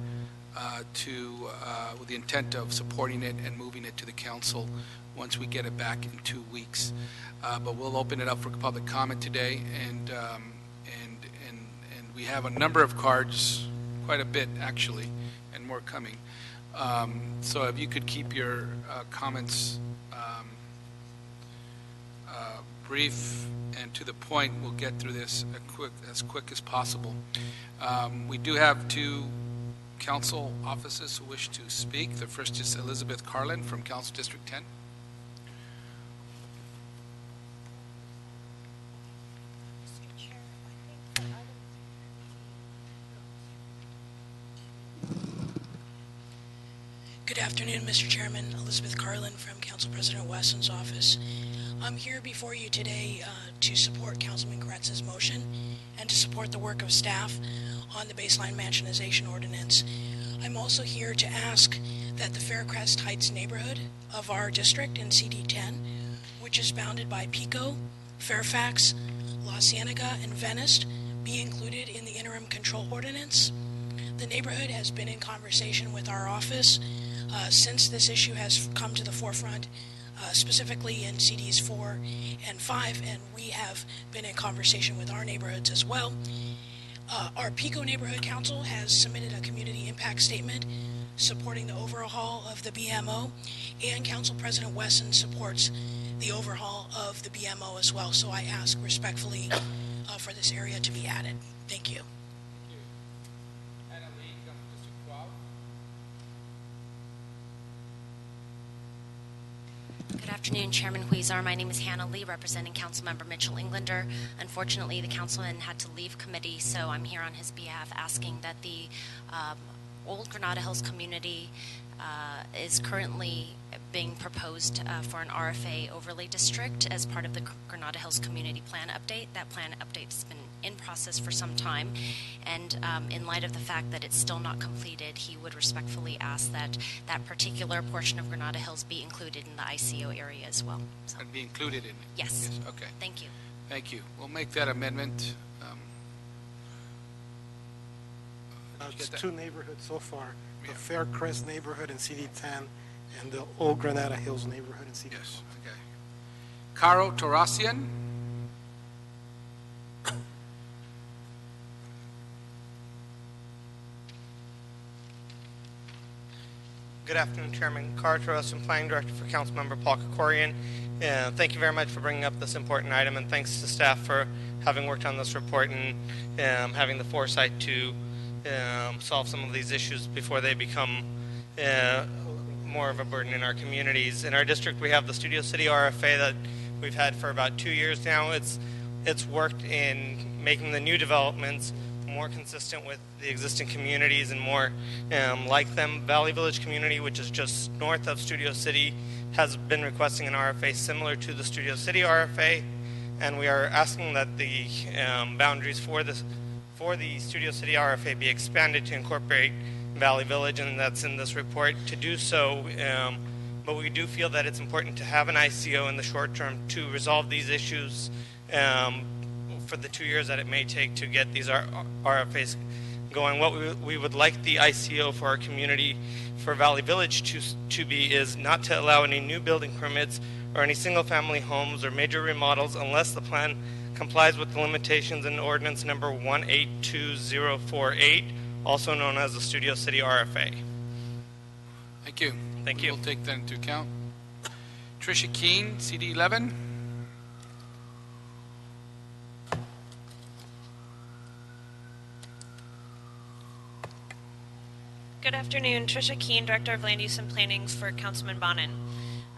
with the intent of supporting it and moving it to the council once we get it back in 2 weeks. But we'll open it up for public comment today, and we have a number of cards, quite a bit actually, and more coming. So if you could keep your comments brief and to the point, we'll get through this as quick as possible. We do have 2 council offices who wish to speak. The first is Elizabeth Carlin from Council District 10. Good afternoon, Mr. Chairman. Elizabeth Carlin from Council President Wesson's office. I'm here before you today to support Councilman Koretz's motion and to support the work of staff on the baseline mansionization ordinance. I'm also here to ask that the Faircrest Heights neighborhood of our district in CD10, which is bounded by Pico, Fairfax, La Cienega, and Venice, be included in the interim control ordinance. The neighborhood has been in conversation with our office since this issue has come to the forefront, specifically in CDs 4 and 5, and we have been in conversation with our neighborhoods as well. Our Pico Neighborhood Council has submitted a community impact statement supporting the overhaul of the BMO, and Council President Wesson supports the overhaul of the BMO as well. So I ask respectfully for this area to be added. Thank you. Good afternoon, Chairman Huizar. My name is Hannah Lee, representing Councilmember Mitchell Englander. Unfortunately, the councilman had to leave committee, so I'm here on his behalf asking that the Old Granada Hills community is currently being proposed for an RFA overlay district as part of the Granada Hills Community Plan Update. That plan update has been in process for some time, and in light of the fact that it's still not completed, he would respectfully ask that that particular portion of Granada Hills be included in the ICO area as well. So. And be included in it? Yes. Okay. Thank you. Thank you. We'll make that amendment. There's 2 neighborhoods so far, the Faircrest neighborhood in CD10 and the Old Granada Hills neighborhood in CD10. Yes, okay. Caro Torasian. Good afternoon, Chairman. Caro Torasian, Planning Director for Councilmember Paul Kokorian. Thank you very much for bringing up this important item, and thanks to staff for having worked on this report and having the foresight to solve some of these issues before they become more of a burden in our communities. In our district, we have the Studio City RFA that we've had for about 2 years now. It's worked in making the new developments more consistent with the existing communities and more like them. Valley Village community, which is just north of Studio City, has been requesting an RFA similar to the Studio City RFA, and we are asking that the boundaries for the Studio City RFA be expanded to incorporate Valley Village, and that's in this report. To do so, but we do feel that it's important to have an ICO in the short term to resolve these issues for the 2 years that it may take to get these RFAs going. What we would like the ICO for our community for Valley Village to be is not to allow any new building permits or any single-family homes or major remodels unless the plan complies with the limitations in ordinance number 182048, also known as the Studio City RFA. Thank you. Thank you. We'll take that into account. Tricia Keene, CD 11. Good afternoon. Tricia Keene, Director of Land Use and Planning for Councilman Bonin.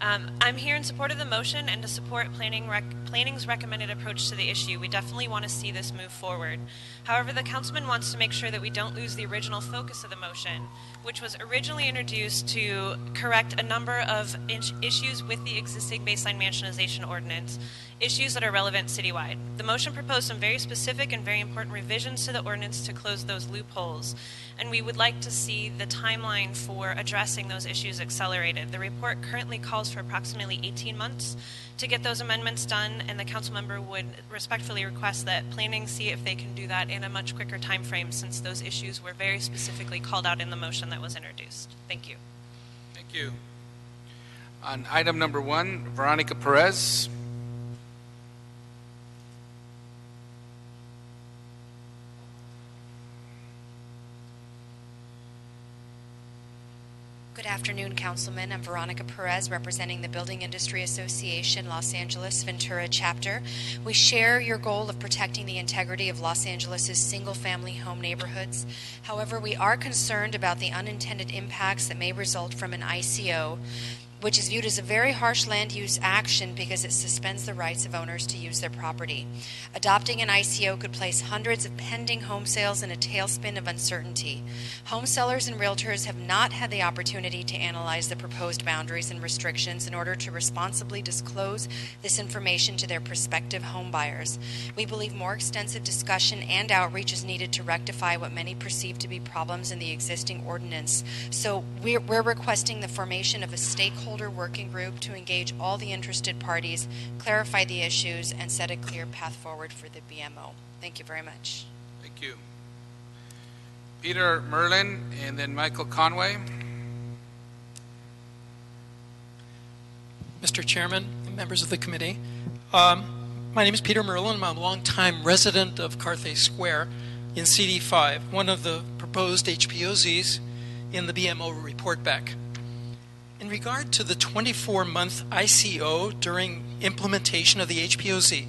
I'm here in support of the motion and to support planning's recommended approach to the issue. We definitely want to see this move forward. However, the councilman wants to make sure that we don't lose the original focus of the motion, which was originally introduced to correct a number of issues with the existing baseline mansionization ordinance, issues that are relevant citywide. The motion proposed some very specific and very important revisions to the ordinance to close those loopholes, and we would like to see the timeline for addressing those issues accelerated. The report currently calls for approximately 18 months to get those amendments done, and the council member would respectfully request that planning see if they can do that in a much quicker time frame, since those issues were very specifically called out in the motion that was introduced. Thank you. Thank you. On item number 1, Veronica Perez. Good afternoon, Councilman. I'm Veronica Perez, representing the Building Industry Association, Los Angeles Ventura Chapter. We share your goal of protecting the integrity of Los Angeles' single-family home neighborhoods. However, we are concerned about the unintended impacts that may result from an ICO, which is viewed as a very harsh land use action because it suspends the rights of owners to use their property. Adopting an ICO could place hundreds of pending home sales in a tailspin of uncertainty. Home sellers and realtors have not had the opportunity to analyze the proposed boundaries and restrictions in order to responsibly disclose this information to their prospective home buyers. We believe more extensive discussion and outreach is needed to rectify what many perceive to be problems in the existing ordinance. So we're requesting the formation of a stakeholder working group to engage all the interested parties, clarify the issues, and set a clear path forward for the BMO. Thank you very much. Thank you. Peter Merlin, and then Michael Conway. Mr. Chairman and members of the committee, my name is Peter Merlin. I'm a longtime resident of Carthay Square in CD5, one of the proposed HPOZs in the BMO report back. In regard to the 24-month ICO during implementation of the HPOZ,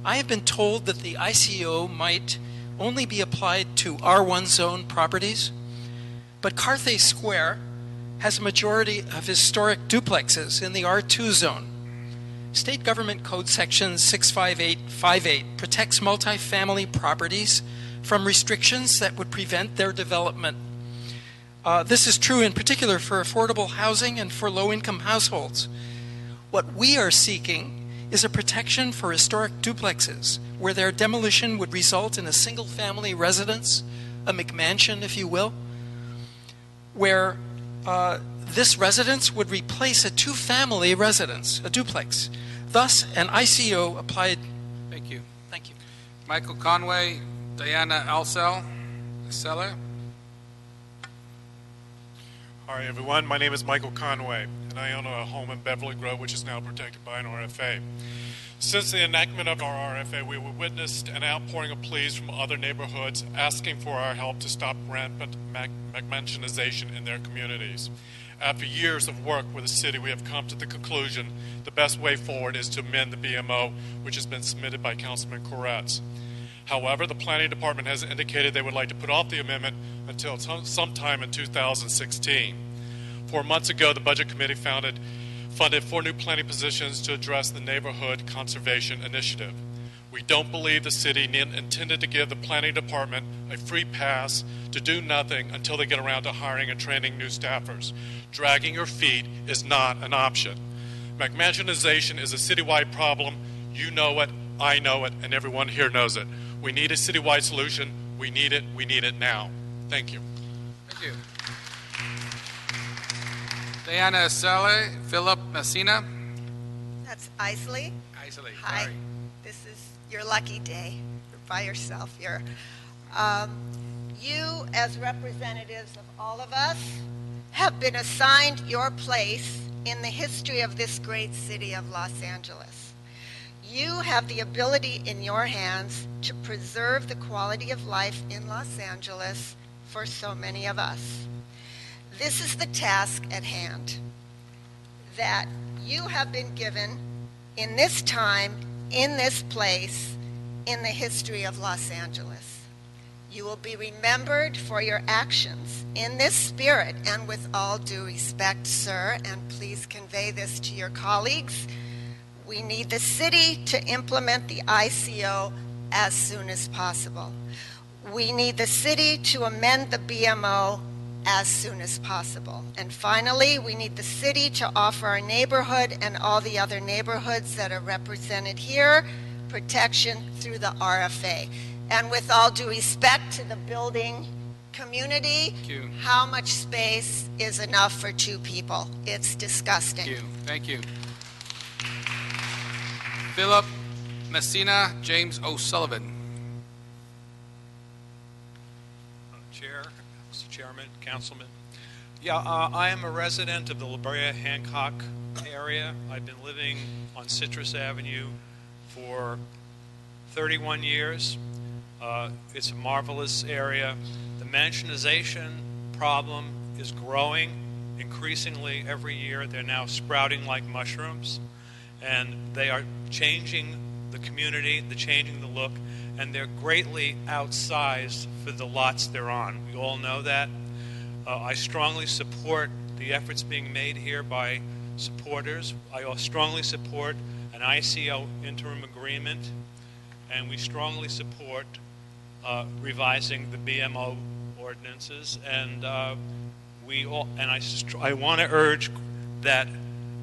I have been told that the ICO might only be applied to R1 zone properties, but Carthay Square has a majority of historic duplexes in the R2 zone. State Government Code Section 65858 protects multifamily properties from restrictions that would prevent their development. This is true in particular for affordable housing and for low-income households. What we are seeking is a protection for historic duplexes where their demolition would result in a single-family residence, a McMansion, if you will, where this residence would replace a two-family residence, a duplex. Thus, an ICO applied. Thank you. Thank you. Michael Conway, Diana Alcel. Hi everyone, my name is Michael Conway, and I own a home in Beverly Grove which is now protected by an RFA. Since the enactment of our RFA, we witnessed an outpouring of pleas from other neighborhoods asking for our help to stop rampant McMansionization in their communities. After years of work with the city, we have come to the conclusion the best way forward is to amend the BMO, which has been submitted by Councilman Koretz. However, the Planning Department has indicated they would like to put off the amendment until sometime in 2016. 4 months ago, the Budget Committee funded 4 new planning positions to address the Neighborhood Conservation Initiative. We don't believe the city intended to give the Planning Department a free pass to do nothing until they get around to hiring and training new staffers. Dragging your feet is not an option. McMansionization is a citywide problem. You know it, I know it, and everyone here knows it. We need a citywide solution. We need it now. Thank you. Thank you. Diana Asale, Philip Messina. That's Isley. Isley. Hi. Sorry. This is your lucky day. You're by yourself here. You, as representatives of all of us, have been assigned your place in the history of this great city of Los Angeles. You have the ability in your hands to preserve the quality of life in Los Angeles for so many of us. This is the task at hand that you have been given in this time, in this place, in the history of Los Angeles. You will be remembered for your actions in this spirit, and with all due respect, sir, and please convey this to your colleagues, we need the city to implement the ICO as soon as possible. We need the city to amend the BMO as soon as possible. And finally, we need the city to offer our neighborhood and all the other neighborhoods that are represented here protection through the RFA. And with all due respect to the building community, how much space is enough for two people? It's disgusting. Thank you. Philip Messina, James O'Sullivan. Chair, Mr. Chairman, Councilman. Yeah, I am a resident of the Brea, Hancock area. I've been living on Citrus Avenue for 31 years. It's a marvelous area. The mansionization problem is growing increasingly every year. They're now sprouting like mushrooms, and they are changing the community, they're changing the look, and they're greatly outsized for the lots they're on. We all know that. I strongly support the efforts being made here by supporters. I strongly support an ICO interim agreement, and we strongly support revising the BMO ordinances. And I want to urge that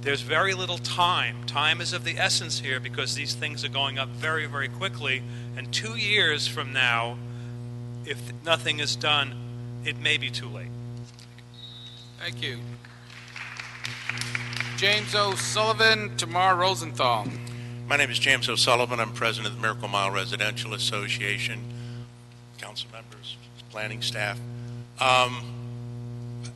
there's very little time. Time is of the essence here because these things are going up very, very quickly. And 2 years from now, if nothing is done, it may be too late. Thank you. James O'Sullivan, Tamar Rosenthal. My name is James O'Sullivan. I'm president of the Miracle Mile Residential Association. Council members, planning staff.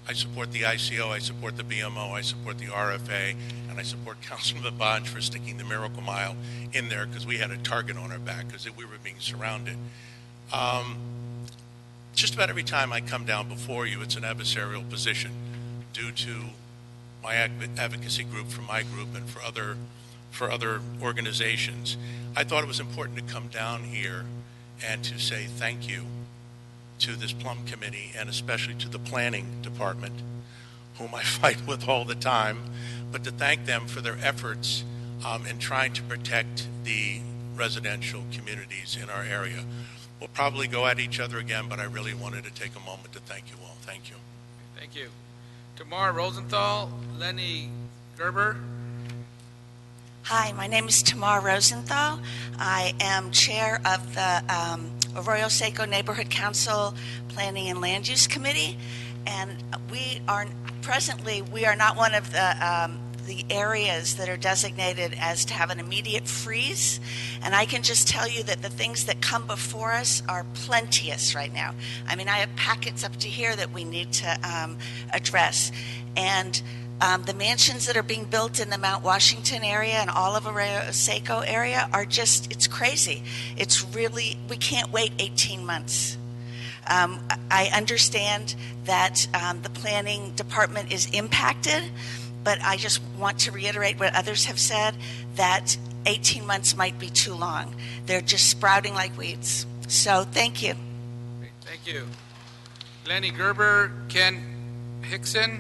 I support the ICO, I support the BMO, I support the RFA, and I support Councilman Bonge for sticking the Miracle Mile in there because we had a target on our back because we were being surrounded. Just about every time I come down before you, it's an adversarial position due to my advocacy group, for my group, and for other organizations. I thought it was important to come down here and to say thank you to this Plum Committee and especially to the Planning Department, whom I fight with all the time, but to thank them for their efforts in trying to protect the residential communities in our area. We'll probably go at each other again, but I really wanted to take a moment to thank you all. Thank you. Thank you. Tamar Rosenthal, Lenny Gerber. Hi, my name is Tamar Rosenthal. I am chair of the Arroyo Seco Neighborhood Council Planning and Land Use Committee, and we are not one of the areas that are designated as to have an immediate freeze, and I can just tell you that the things that come before us are plenteous right now. I mean, I have packets up to here that we need to address, and the mansions that are being built in the Mount Washington area and all of Arroyo Seco area are just, it's crazy. It's really, we can't wait 18 months. I understand that the planning department is impacted, but I just want to reiterate what others have said, that 18 months might be too long. They're just sprouting like weeds. So thank you. Great, thank you. Lenny Gerber, Ken Hixson.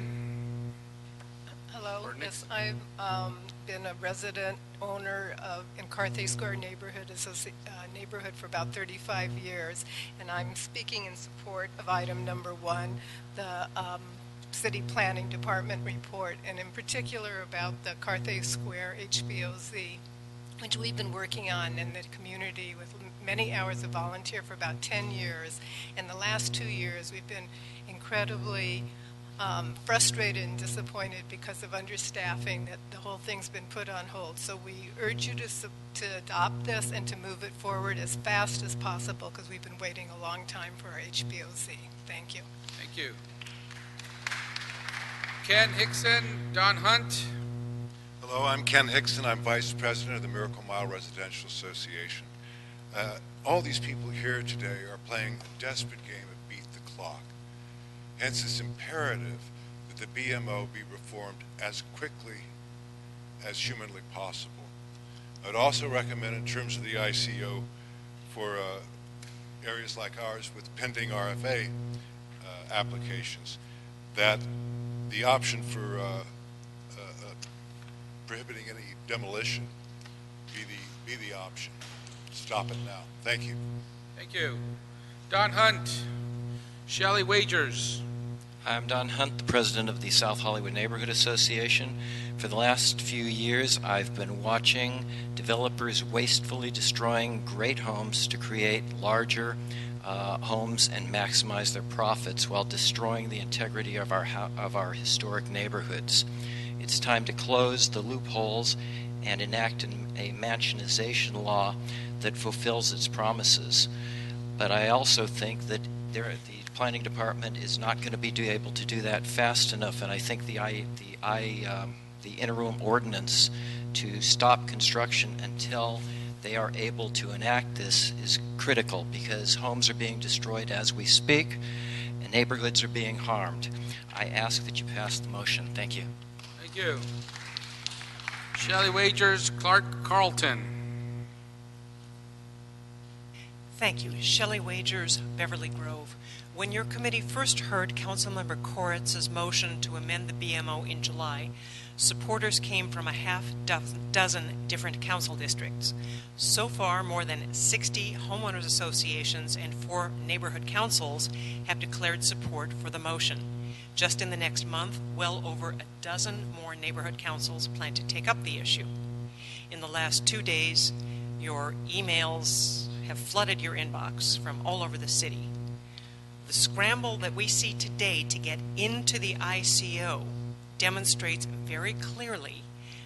Hello, yes, I've been a resident owner in Carthay Square neighborhood for about 35 years, and I'm speaking in support of item number 1, the City Planning Department report, and in particular about the Carthay Square HBOZ, which we've been working on in the community with many hours of volunteer for about 10 years. In the last 2 years, we've been incredibly frustrated and disappointed because of understaffing that the whole thing's been put on hold. So we urge you to adopt this and to move it forward as fast as possible because we've been waiting a long time for our HBOZ. Thank you. Thank you. Ken Hixson, Don Hunt. Hello, I'm Ken Hixson. I'm Vice President of the Miracle Mile Residential Association. All these people here today are playing a desperate game of beat the clock. Hence, it's imperative that the BMO be reformed as quickly as humanly possible. I'd also recommend, in terms of the ICO, for areas like ours with pending RFA applications, that the option for prohibiting any demolition be the option. Stop it now. Thank you. Thank you. Don Hunt, Shelley Wagers. I'm Don Hunt, the president of the South Hollywood Neighborhood Association. For the last few years, I've been watching developers wastefully destroying great homes to create larger homes and maximize their profits while destroying the integrity of our historic neighborhoods. It's time to close the loopholes and enact a mansionization law that fulfills its promises. But I also think that the planning department is not going to be able to do that fast enough, and I think the interim ordinance to stop construction until they are able to enact this is critical, because homes are being destroyed as we speak and neighborhoods are being harmed. I ask that you pass the motion. Thank you. Thank you. Shelley Wagers, Clark Carlton. Thank you. Shelley Wagers, Beverly Grove. When your committee first heard Councilmember Koritz's motion to amend the BMO in July, supporters came from a half-dozen different council districts. So far, more than 60 homeowners associations and 4 neighborhood councils have declared support for the motion. Just in the next month, well over a dozen more neighborhood councils plan to take up the issue. In the last 2 days, your emails have flooded your inbox from all over the city. The scramble that we see today to get into the ICO demonstrates very clearly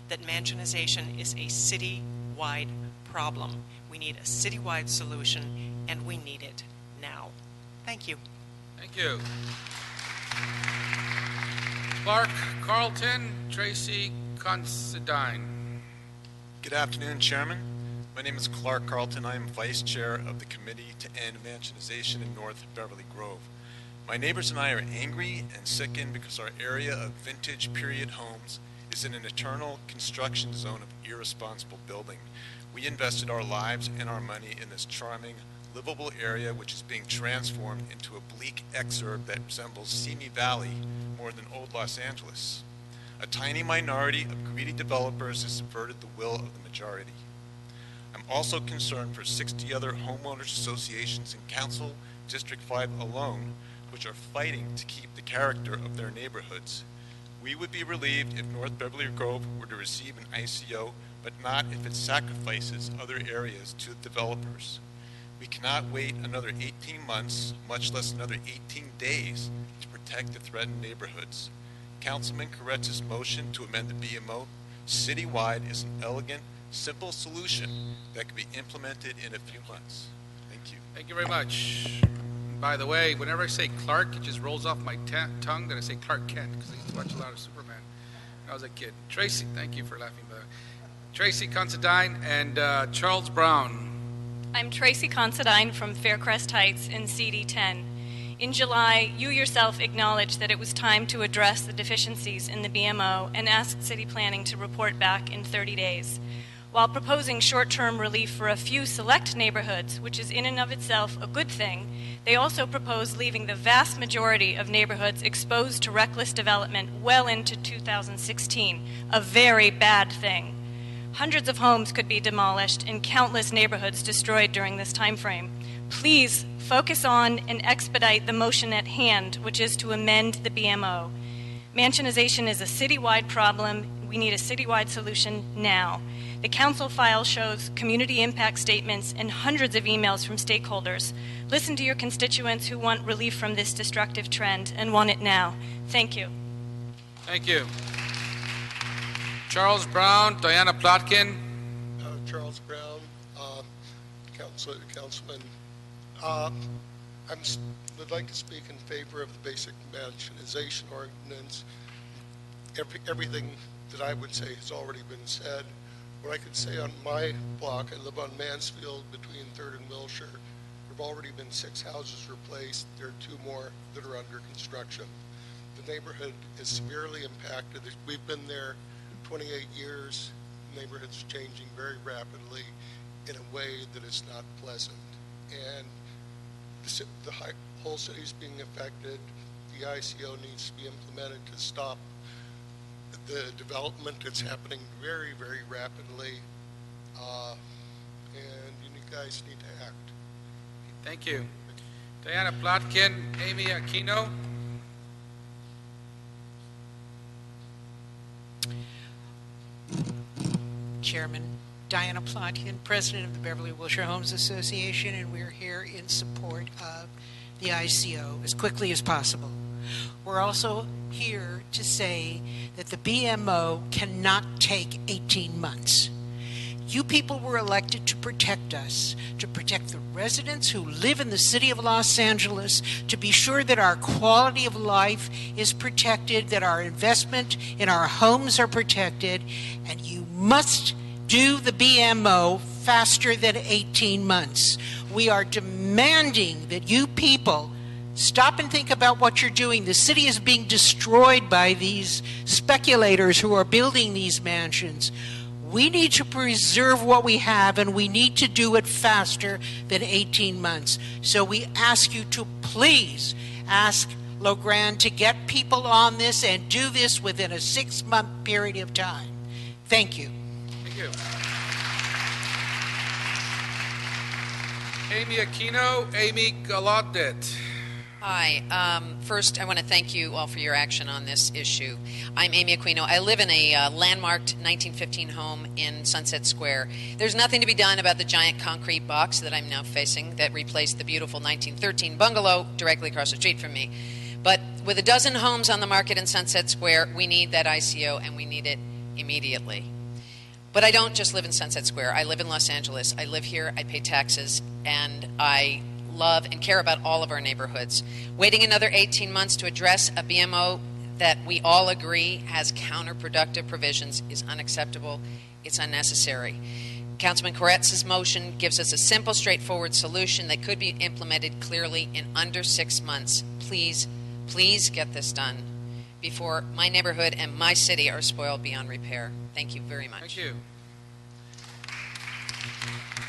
that mansionization is a city-wide problem. We need a city-wide solution, and we need it now. Thank you. Thank you. Clark Carlton, Tracy Considine. Good afternoon, Chairman. My name is Clark Carlton. I am Vice Chair of the Committee to End Mansionization in North Beverly Grove. My neighbors and I are angry and sickened because our area of vintage period homes is in an eternal construction zone of irresponsible building. We invested our lives and our money in this charming, livable area which is being transformed into a bleak exurb that resembles Simi Valley more than old Los Angeles. A tiny minority of greedy developers has subverted the will of the majority. I'm also concerned for 60 other homeowners associations in Council District 5 alone, which are fighting to keep the character of their neighborhoods. We would be relieved if North Beverly Grove were to receive an ICO, but not if it sacrifices other areas to developers. We cannot wait another 18 months, much less another 18 days, to protect the threatened neighborhoods. Councilman Koritz's motion to amend the BMO citywide is an elegant, simple solution that can be implemented in a few months. Thank you. Thank you very much. By the way, whenever I say Clark, it just rolls off my tongue that I say Clark Kent, because I used to watch a lot of Superman when I was a kid. Tracy, thank you for laughing. Tracy Considine and Charles Brown. I'm Tracy Considine from Faircrest Heights in CD10. In July, you yourself acknowledged that it was time to address the deficiencies in the BMO and asked City Planning to report back in 30 days. While proposing short-term relief for a few select neighborhoods, which is in and of itself a good thing, they also propose leaving the vast majority of neighborhoods exposed to reckless development well into 2016, a very bad thing. Hundreds of homes could be demolished and countless neighborhoods destroyed during this time frame. Please focus on and expedite the motion at hand, which is to amend the BMO. Mansionization is a citywide problem. We need a citywide solution now. The council file shows community impact statements and hundreds of emails from stakeholders. Listen to your constituents who want relief from this destructive trend and want it now. Thank you. Thank you. Charles Brown, Diana Plotkin. Charles Brown, Councilman. Would like to speak in favor of the basic mansionization ordinance. Everything that I would say has already been said. What I could say on my block, I live on Mansfield between 3rd and Wilshire. There have already been 6 houses replaced. There are 2 more that are under construction. The neighborhood is severely impacted. We've been there 28 years. The neighborhood's changing very rapidly in a way that is not pleasant. And the whole city's being affected. The ICO needs to be implemented to stop the development that's happening very, very rapidly. And you guys need to act. Thank you. Diana Plotkin, Amy Aquino. Chairman Diana Plotkin, President of the Beverly Wilshire Homes Association, and we're here in support of the ICO as quickly as possible. We're also here to say that the BMO cannot take 18 months. You people were elected to protect us, to protect the residents who live in the city of Los Angeles, to be sure that our quality of life is protected, that our investment in our homes are protected, and you must do the BMO faster than 18 months. We are demanding that you people stop and think about what you're doing. The city is being destroyed by these speculators who are building these mansions. We need to preserve what we have, and we need to do it faster than 18 months. So we ask you to please ask Logrand to get people on this and do this within a 6-month period of time. Thank you. Thank you. Amy Aquino, Amy Gallaudet. Hi. First, I want to thank you all for your action on this issue. I'm Amy Aquino. I live in a landmarked 1915 home in Sunset Square. There's nothing to be done about the giant concrete box that I'm now facing that replaced the beautiful 1913 bungalow directly across the street from me. But with a dozen homes on the market in Sunset Square, we need that ICO, and we need it immediately. But I don't just live in Sunset Square. I live in Los Angeles. I live here. I pay taxes, and I love and care about all of our neighborhoods. Waiting another 18 months to address a BMO that we all agree has counterproductive provisions is unacceptable. It's unnecessary. Councilman Koretz's motion gives us a simple, straightforward solution that could be implemented clearly in under 6 months. Please, please get this done before my neighborhood and my city are spoiled beyond repair. Thank you very much. Thank you.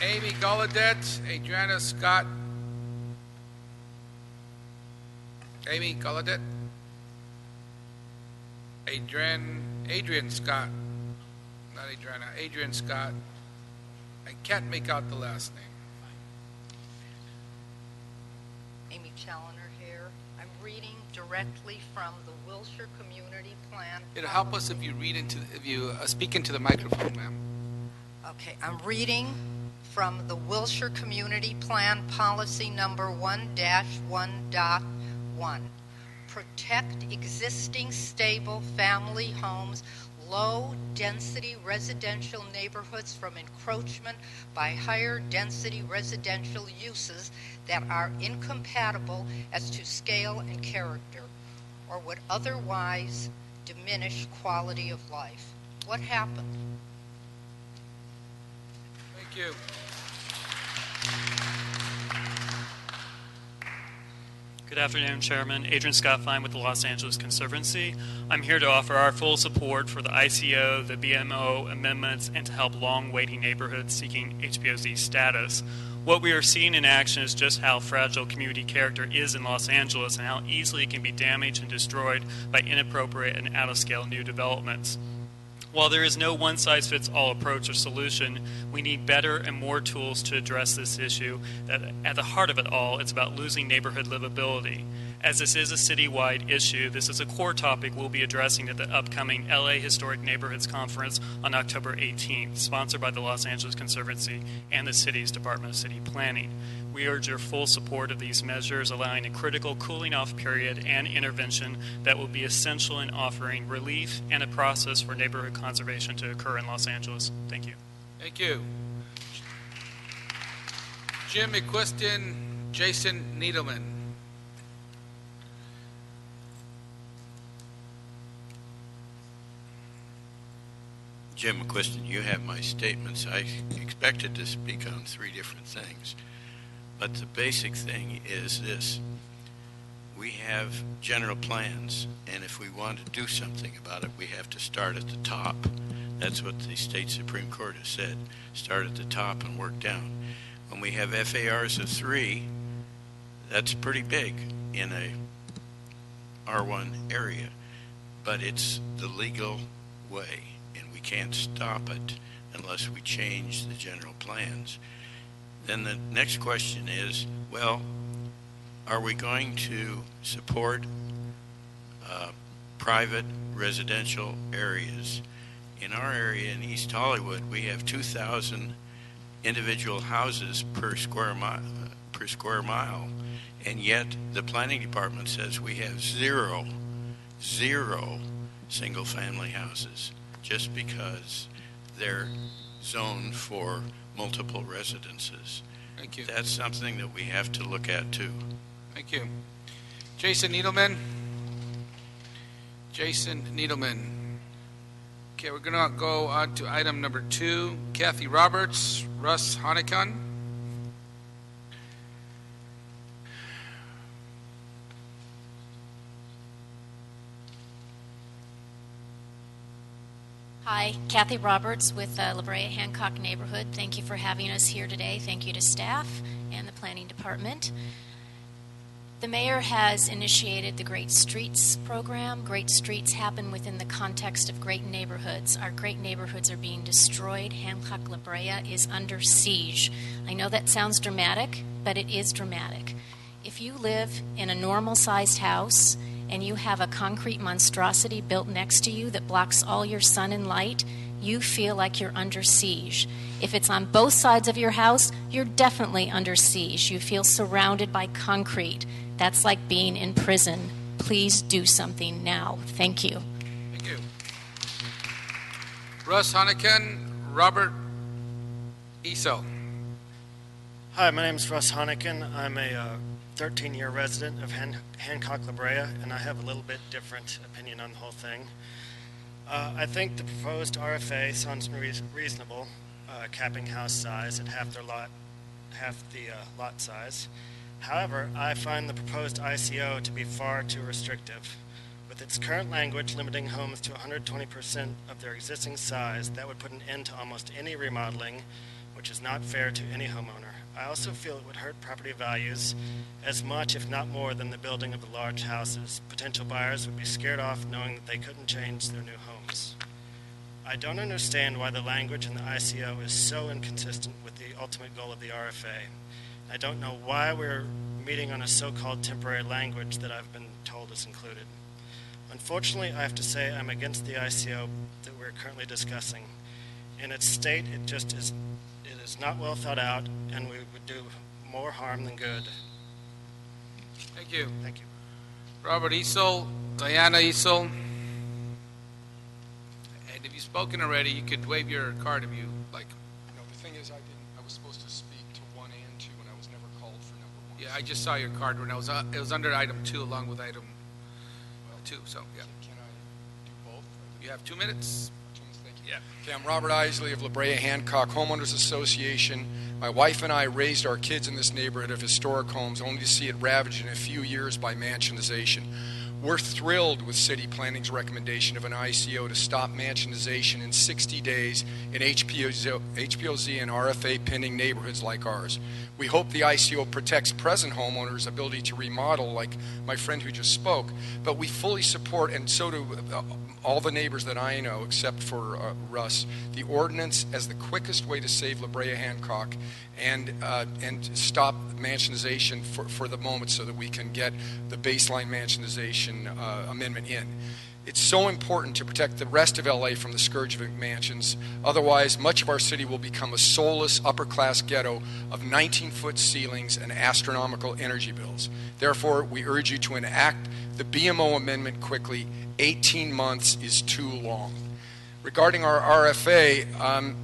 Amy Gallaudet, Adriana Scott. Amy Gallaudet. Adrian Scott. Not Adriana, Adrian Scott. I can't make out the last name. Amy Challoner here. I'm reading directly from the Wilshire Community Plan. It'll help us if you speak into the microphone, ma'am. Okay, I'm reading from the Wilshire Community Plan Policy Number 1-1.1. Protect existing stable family homes, low-density residential neighborhoods from encroachment by higher-density residential uses that are incompatible as to scale and character, or would otherwise diminish quality of life. What happened? Thank you. Good afternoon, Chairman. Adrian Scott Fine with the Los Angeles Conservancy. I'm here to offer our full support for the ICO, the BMO amendments, and to help long-waiting neighborhoods seeking HPOZ status. What we are seeing in action is just how fragile community character is in Los Angeles and how easily it can be damaged and destroyed by inappropriate and out-of-scale new developments. While there is no one-size-fits-all approach or solution, we need better and more tools to address this issue. That at the heart of it all, it's about losing neighborhood livability. As this is a citywide issue, this is a core topic we'll be addressing at the upcoming LA Historic Neighborhoods Conference on October 18th, sponsored by the Los Angeles Conservancy and the city's Department of City Planning. We urge your full support of these measures, allowing a critical cooling off period and intervention that will be essential in offering relief and a process for neighborhood conservation to occur in Los Angeles. Thank you. Thank you. Jim McQuiston, Jason Needleman. Jim McQuiston, you have my statements. I expected to speak on three different things, but the basic thing is this. We have general plans, and if we want to do something about it, we have to start at the top. That's what the state Supreme Court has said. Start at the top and work down. When we have FARs of 3, that's pretty big in a R1 area, but it's the legal way. Can't stop it unless we change the general plans. Then the next question is, well, are we going to support private residential areas? In our area in East Hollywood, we have 2,000 individual houses per square mile, and yet the planning department says we have zero single-family houses, just because they're zoned for multiple residences. Thank you. That's something that we have to look at too. Thank you. Jason Needleman. Jason Needleman. Okay, we're going to go on to item number 2. Kathy Roberts, Russ Honikan. Hi, Kathy Roberts with La Brea Hancock neighborhood. Thank you for having us here today. Thank you to staff and the planning department. The mayor has initiated the Great Streets program. Great Streets happen within the context of great neighborhoods. Our great neighborhoods are being destroyed. Hancock La Brea is under siege. I know that sounds dramatic, but it is dramatic. If you live in a normal-sized house and you have a concrete monstrosity built next to you that blocks all your sun and light, you feel like you're under siege. If it's on both sides of your house, you're definitely under siege. You feel surrounded by concrete. That's like being in prison. Please do something now. Thank you. Thank you. Russ Honikan, Robert Esel. Hi, my name is Russ Honikan. I'm a 13-year resident of Hancock La Brea, and I have a little bit different opinion on the whole thing. I think the proposed RFA sounds reasonable, capping house size at half the lot size. However, I find the proposed ICO to be far too restrictive. With its current language limiting homes to 120% of their existing size, that would put an end to almost any remodeling, which is not fair to any homeowner. I also feel it would hurt property values as much, if not more, than the building of the large houses. Potential buyers would be scared off knowing that they couldn't change their new homes. I don't understand why the language in the ICO is so inconsistent with the ultimate goal of the RFA. I don't know why we're meeting on a so-called temporary language that I've been told is included. Unfortunately, I have to say I'm against the ICO that we're currently discussing. In its state, it is not well thought out, and we would do more harm than good. Thank you. Thank you. Robert Esel, Diana Esel. And if you've spoken already, you could wave your card if you like. No, the thing is, I was supposed to speak to 1 and 2, and I was never called for number 1. Yeah, I just saw your card when it was under item 2 along with item 2. So yeah. Can I do both? You have 2 minutes. Yeah. Okay, I'm Robert Isley of La Brea Hancock Homeowners Association. My wife and I raised our kids in this neighborhood of historic homes only to see it ravaged in a few years by mansionization. We're thrilled with City Planning's recommendation of an ICO to stop mansionization in 60 days in HPOZ and RFA pending neighborhoods like ours. We hope the ICO protects present homeowners' ability to remodel, like my friend who just spoke, but we fully support, and so do all the neighbors that I know, except for Russ, the ordinance as the quickest way to save La Brea Hancock and stop mansionization for the moment so that we can get the baseline mansionization amendment in. It's so important to protect the rest of LA from the scourge of mansions. Otherwise, much of our city will become a soulless upper-class ghetto of 19-foot ceilings and astronomical energy bills. Therefore, we urge you to enact the BMO amendment quickly. 18 months is too long. Regarding our RFA,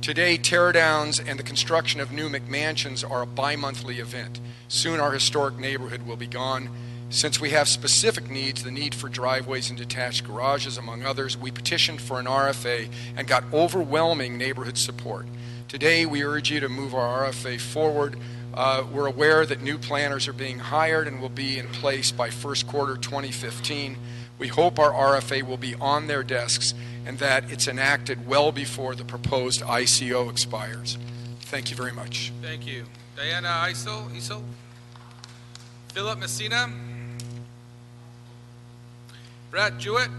today teardowns and the construction of new McMansions are a bi-monthly event. Soon our historic neighborhood will be gone. Since we have specific needs, the need for driveways and detached garages, among others, we petitioned for an RFA and got overwhelming neighborhood support. Today, we urge you to move our RFA forward. We're aware that new planners are being hired and will be in place by first quarter 2015. We hope our RFA will be on their desks and that it's enacted well before the proposed ICO expires. Thank you very much. Thank you. Diana Isel? Philip Messina? Brad Jewett?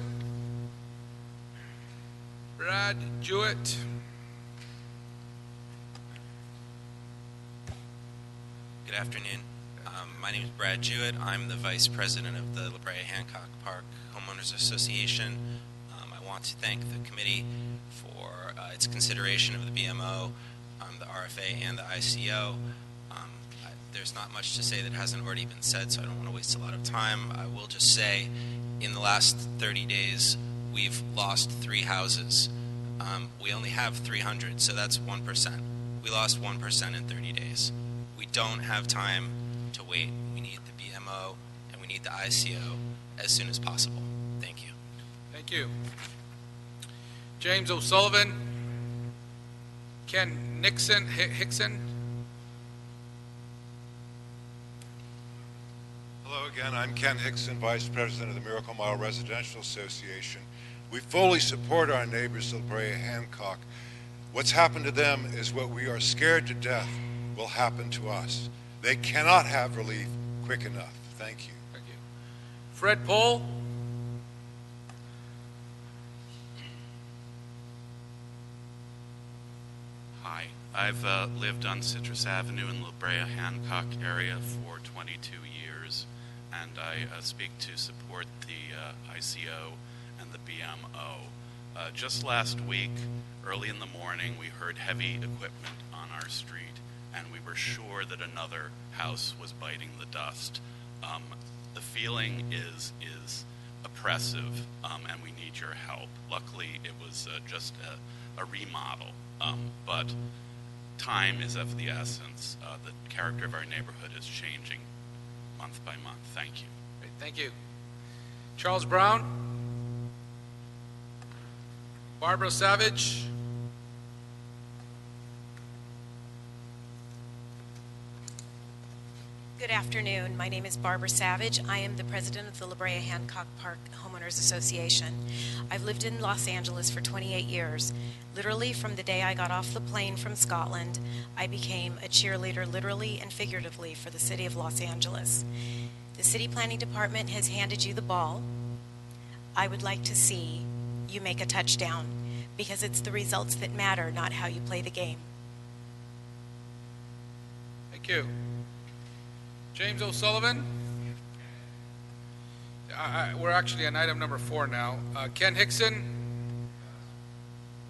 Brad Jewett? Good afternoon. My name is Brad Jewett. I'm the Vice President of the La Brea Hancock Park Homeowners Association. I want to thank the committee for its consideration of the BMO, the RFA, and the ICO. There's not much to say that hasn't already been said, so I don't want to waste a lot of time. I will just say, in the last 30 days, we've lost 3 houses. We only have 300, so that's 1%. We lost 1% in 30 days. We don't have time to wait. We need the BMO and we need the ICO as soon as possible. Thank you. Thank you. James O'Sullivan? Ken Hixson? Hello again, I'm Ken Hixson, Vice President of the Miracle Mile Residential Association. We fully support our neighbors of Brea Hancock. What's happened to them is what we are scared to death will happen to us. They cannot have relief quick enough. Thank you. Thank you. Fred Pohl? Hi, I've lived on Citrus Avenue in La Brea Hancock area for 22 years, and I speak to support the ICO and the BMO. Just last week, early in the morning, we heard heavy equipment on our street, and we were sure that another house was biting the dust. The feeling is oppressive, and we need your help. Luckily, it was just a remodel, but time is of the essence. The character of our neighborhood is changing month by month. Thank you. Great, thank you. Charles Brown? Barbara Savage? Good afternoon. My name is Barbara Savage. I am the president of the La Brea Hancock Park Homeowners Association. I've lived in Los Angeles for 28 years. Literally, from the day I got off the plane from Scotland, I became a cheerleader, literally and figuratively, for the city of Los Angeles. The city planning department has handed you the ball. I would like to see you make a touchdown, because it's the results that matter, not how you play the game. Thank you. James O'Sullivan? We're actually on item number 4 now. Ken Hixson?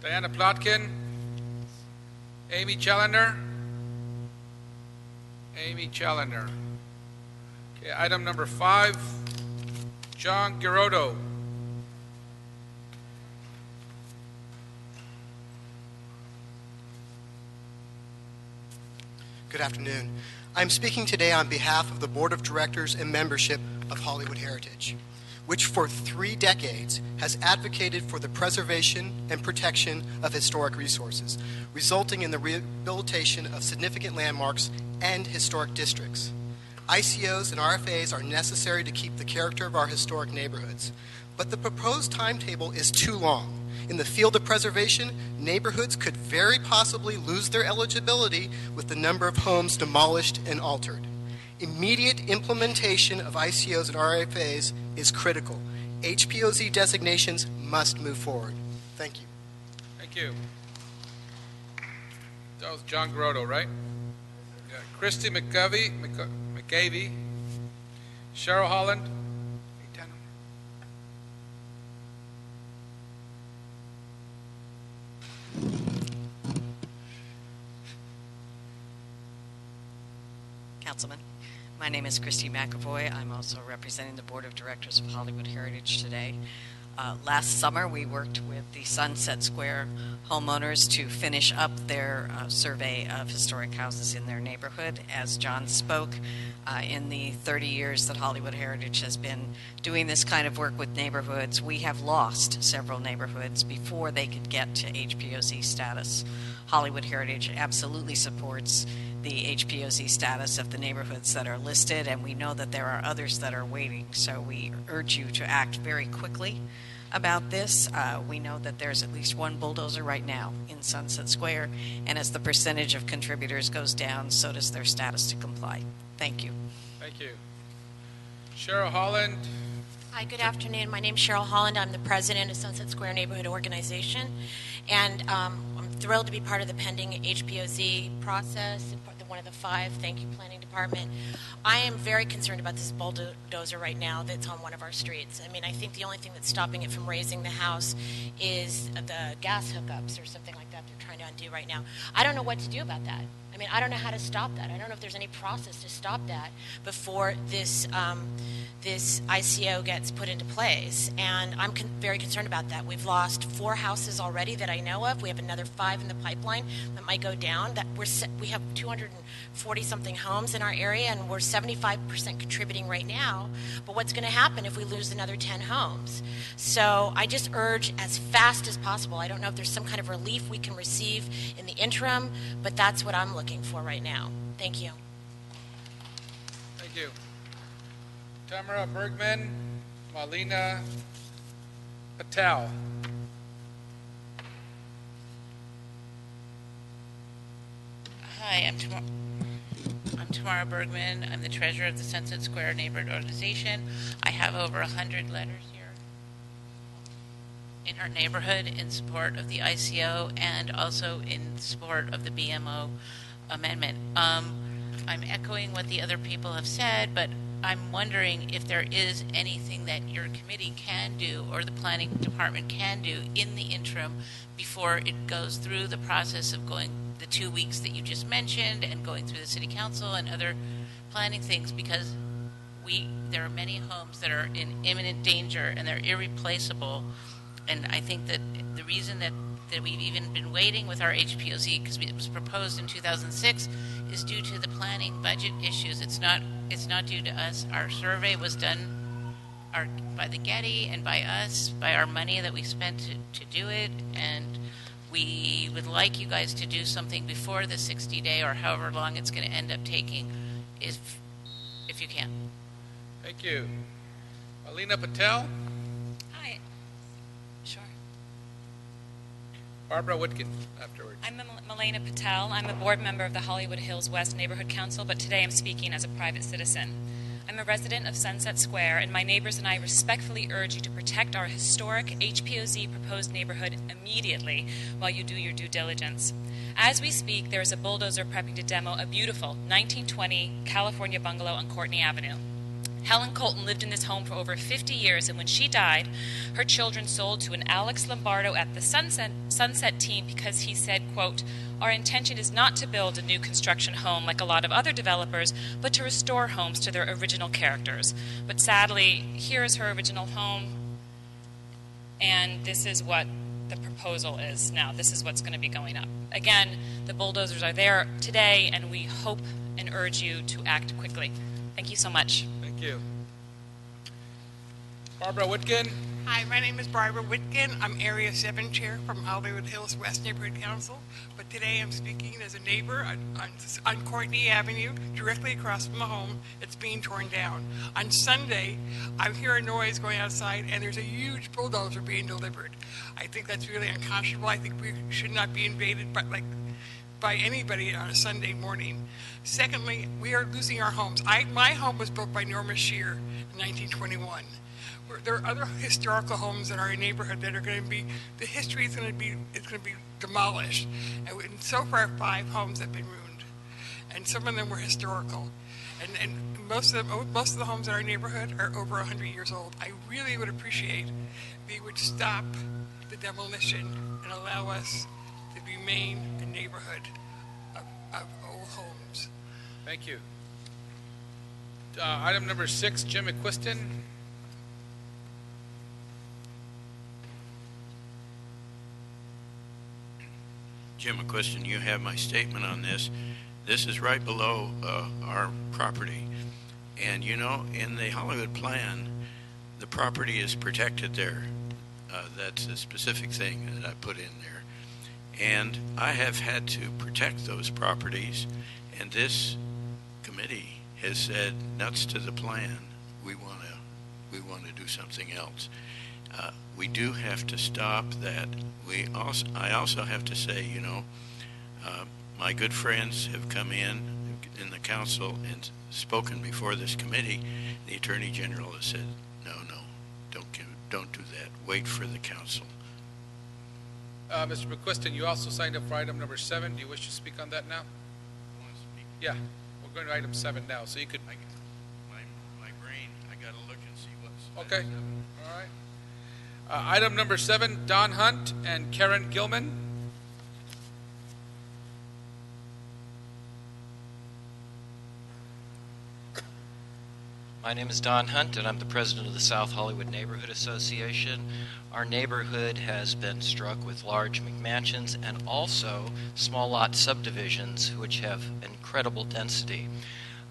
Diana Plotkin? Amy Challenger? Amy Challenger. Okay, item number 5, John Girodo. Good afternoon. I'm speaking today on behalf of the Board of Directors and membership of Hollywood Heritage, which for 3 decades has advocated for the preservation and protection of historic resources, resulting in the rehabilitation of significant landmarks and historic districts. ICOs and RFAs are necessary to keep the character of our historic neighborhoods, but the proposed timetable is too long. In the field of preservation, neighborhoods could very possibly lose their eligibility with the number of homes demolished and altered. Immediate implementation of ICOs and RFAs is critical. HPOZ designations must move forward. Thank you. Thank you. That was John Grotto, right? Yeah. Christy McGavey, Cheryl Holland. Councilman, my name is Christy McAvoy. I'm also representing the Board of Directors of Hollywood Heritage today. Last summer, we worked with the Sunset Square homeowners to finish up their survey of historic houses in their neighborhood. As John spoke, in the 30 years that Hollywood Heritage has been doing this kind of work with neighborhoods, we have lost several neighborhoods before they could get to HPOZ status. Hollywood Heritage absolutely supports the HPOZ status of the neighborhoods that are listed, and we know that there are others that are waiting, so we urge you to act very quickly about this. We know that there's at least one bulldozer right now in Sunset Square, and as the percentage of contributors goes down, so does their status to comply. Thank you. Thank you. Cheryl Holland. Hi, good afternoon. My name is Cheryl Holland. I'm the president of Sunset Square Neighborhood Organization, and I'm thrilled to be part of the pending HPOZ process, one of the 5. Thank you, Planning Department. I am very concerned about this bulldozer right now that's on one of our streets. I mean, I think the only thing that's stopping it from raising the house is the gas hookups or something like that they're trying to undo right now. I don't know what to do about that. I mean, I don't know how to stop that. I don't know if there's any process to stop that before this this ICO gets put into place, and I'm very concerned about that. We've lost 4 houses already that I know of. We have another 5 in the pipeline that might go down. That we have 240 something homes in our area, and we're 75% contributing right now. But what's going to happen if we lose another 10 homes? So I just urge as fast as possible. I don't know if there's some kind of relief we can receive in the interim, but that's what I'm looking for right now. Thank you. Thank you. Tamara Bergman, Malina Patel. Hi, I'm Tamara Bergman. I'm the treasurer of the Sunset Square Neighborhood Organization. I have over 100 letters here in our neighborhood in support of the ICO and also in support of the BMO amendment. I'm echoing what the other people have said, but I'm wondering if there is anything that your committee can do or the planning department can do in the interim before it goes through the process of going the 2 weeks that you just mentioned and going through the city council and other planning things, because there are many homes that are in imminent danger and they're irreplaceable. And I think that the reason that we've even been waiting with our HPOZ, because it was proposed in 2006, is due to the planning budget issues. It's not due to us. Our survey was done by the Getty and by us, by our money that we spent to do it, and we would like you guys to do something before the 60-day or however long it's going to end up taking, if you can. Thank you. Alina Patel. Hi. Sure. Barbara Woodkin afterwards. I'm Malena Patel. I'm a board member of the Hollywood Hills West Neighborhood Council, but today I'm speaking as a private citizen. I'm a resident of Sunset Square, and my neighbors and I respectfully urge you to protect our historic HPOZ proposed neighborhood immediately while you do your due diligence. As we speak, there is a bulldozer prepping to demo a beautiful 1920 California bungalow on Courtney Avenue. Helen Colton lived in this home for over 50 years, and when she died, her children sold to an Alex Lombardo at the Sunset team because he said, quote, "Our intention is not to build a new construction home like a lot of other developers, but to restore homes to their original characters." But sadly, here is her original home, and this is what the proposal is now. This is what's going to be going up. Again, the bulldozers are there today, and we hope and urge you to act quickly. Thank you so much. Thank you. Barbara Whitkin. Hi, my name is Barbara Whitkin. I'm Area 7 Chair from Hollywood Hills West Neighborhood Council, but today I'm speaking as a neighbor on Courtney Avenue, directly across from the home that's being torn down. On Sunday, I hear a noise going outside, and there's a huge bulldozer being delivered. I think that's really unconscionable. I think we should not be invaded by anybody on a Sunday morning. Secondly, we are losing our homes. My home was built by Norma Shear in 1921. There are other historical homes in our neighborhood that are going to be, the history is going to be demolished. And so far, 5 homes have been ruined, and some of them were historical. And most of the homes in our neighborhood are over 100 years old. I really would appreciate if they would stop the demolition and allow us to remain a neighborhood of old homes. Thank you. Item number 6, Jim McQuiston. Jim, a question. You have my statement on this. This is right below our property. And, you know, in the Hollywood plan, the property is protected there. That's a specific thing that I put in there. And I have had to protect those properties, and this committee has said, nuts to the plan, we want to do something else. We do have to stop that. I also have to say, you know, my good friends have come in the council and spoken before this committee. The Attorney General has said, no, don't do that. Wait for the council. Mr. McQuiston, you also signed up for item number 7. Do you wish to speak on that now? Yeah, we're going to item 7 now, so you could. My brain, I got to look and see what's. Okay. All right. Item number 7, Don Hunt and Karen Gilman. My name is Don Hunt, and I'm the president of the South Hollywood Neighborhood Association. Our neighborhood has been struck with large McMansions and also small lot subdivisions, which have incredible density.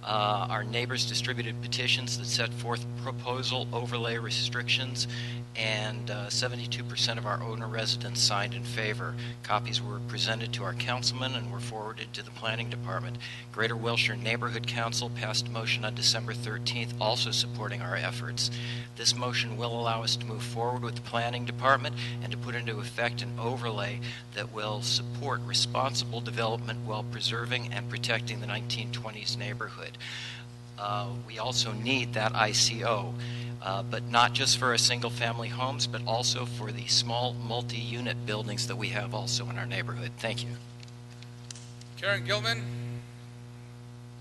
Our neighbors distributed petitions that set forth proposal overlay restrictions, and 72% of our owner residents signed in favor. Copies were presented to our councilman and were forwarded to the planning department. Greater Wilshire Neighborhood Council passed a motion on December 13th, also supporting our efforts. This motion will allow us to move forward with the planning department and to put into effect an overlay that will support responsible development while preserving and protecting the 1920s neighborhood. We also need that ICO, but not just for our single-family homes, but also for the small multi-unit buildings that we have also in our neighborhood. Thank you. Karen Gilman.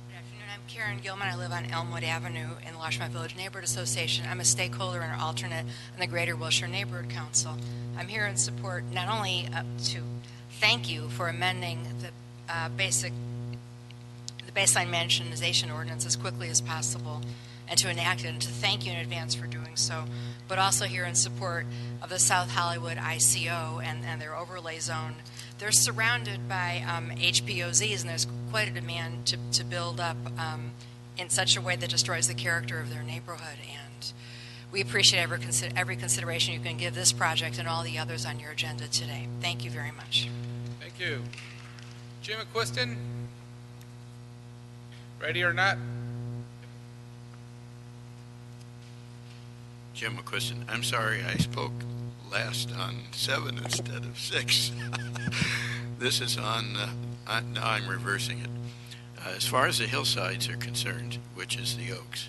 Good afternoon. I'm Karen Gilman. I live on Elmwood Avenue in the Washington Village Neighborhood Association. I'm a stakeholder and an alternate on the Greater Wilshire Neighborhood Council. I'm here in support not only to thank you for amending the baseline mansionization ordinance as quickly as possible and to enact it, and to thank you in advance for doing so, but also here in support of the South Hollywood ICO and their overlay zone. They're surrounded by HPOZs, and there's quite a demand to build up in such a way that destroys the character of their neighborhood. And we appreciate every consideration you can give this project and all the others on your agenda today. Thank you very much. Thank you. Jim McQuiston. Ready or not? Jim McQuiston, I'm sorry I spoke last on 7 instead of 6. This is on, now I'm reversing it. As far as the hillsides are concerned, which is the Oaks,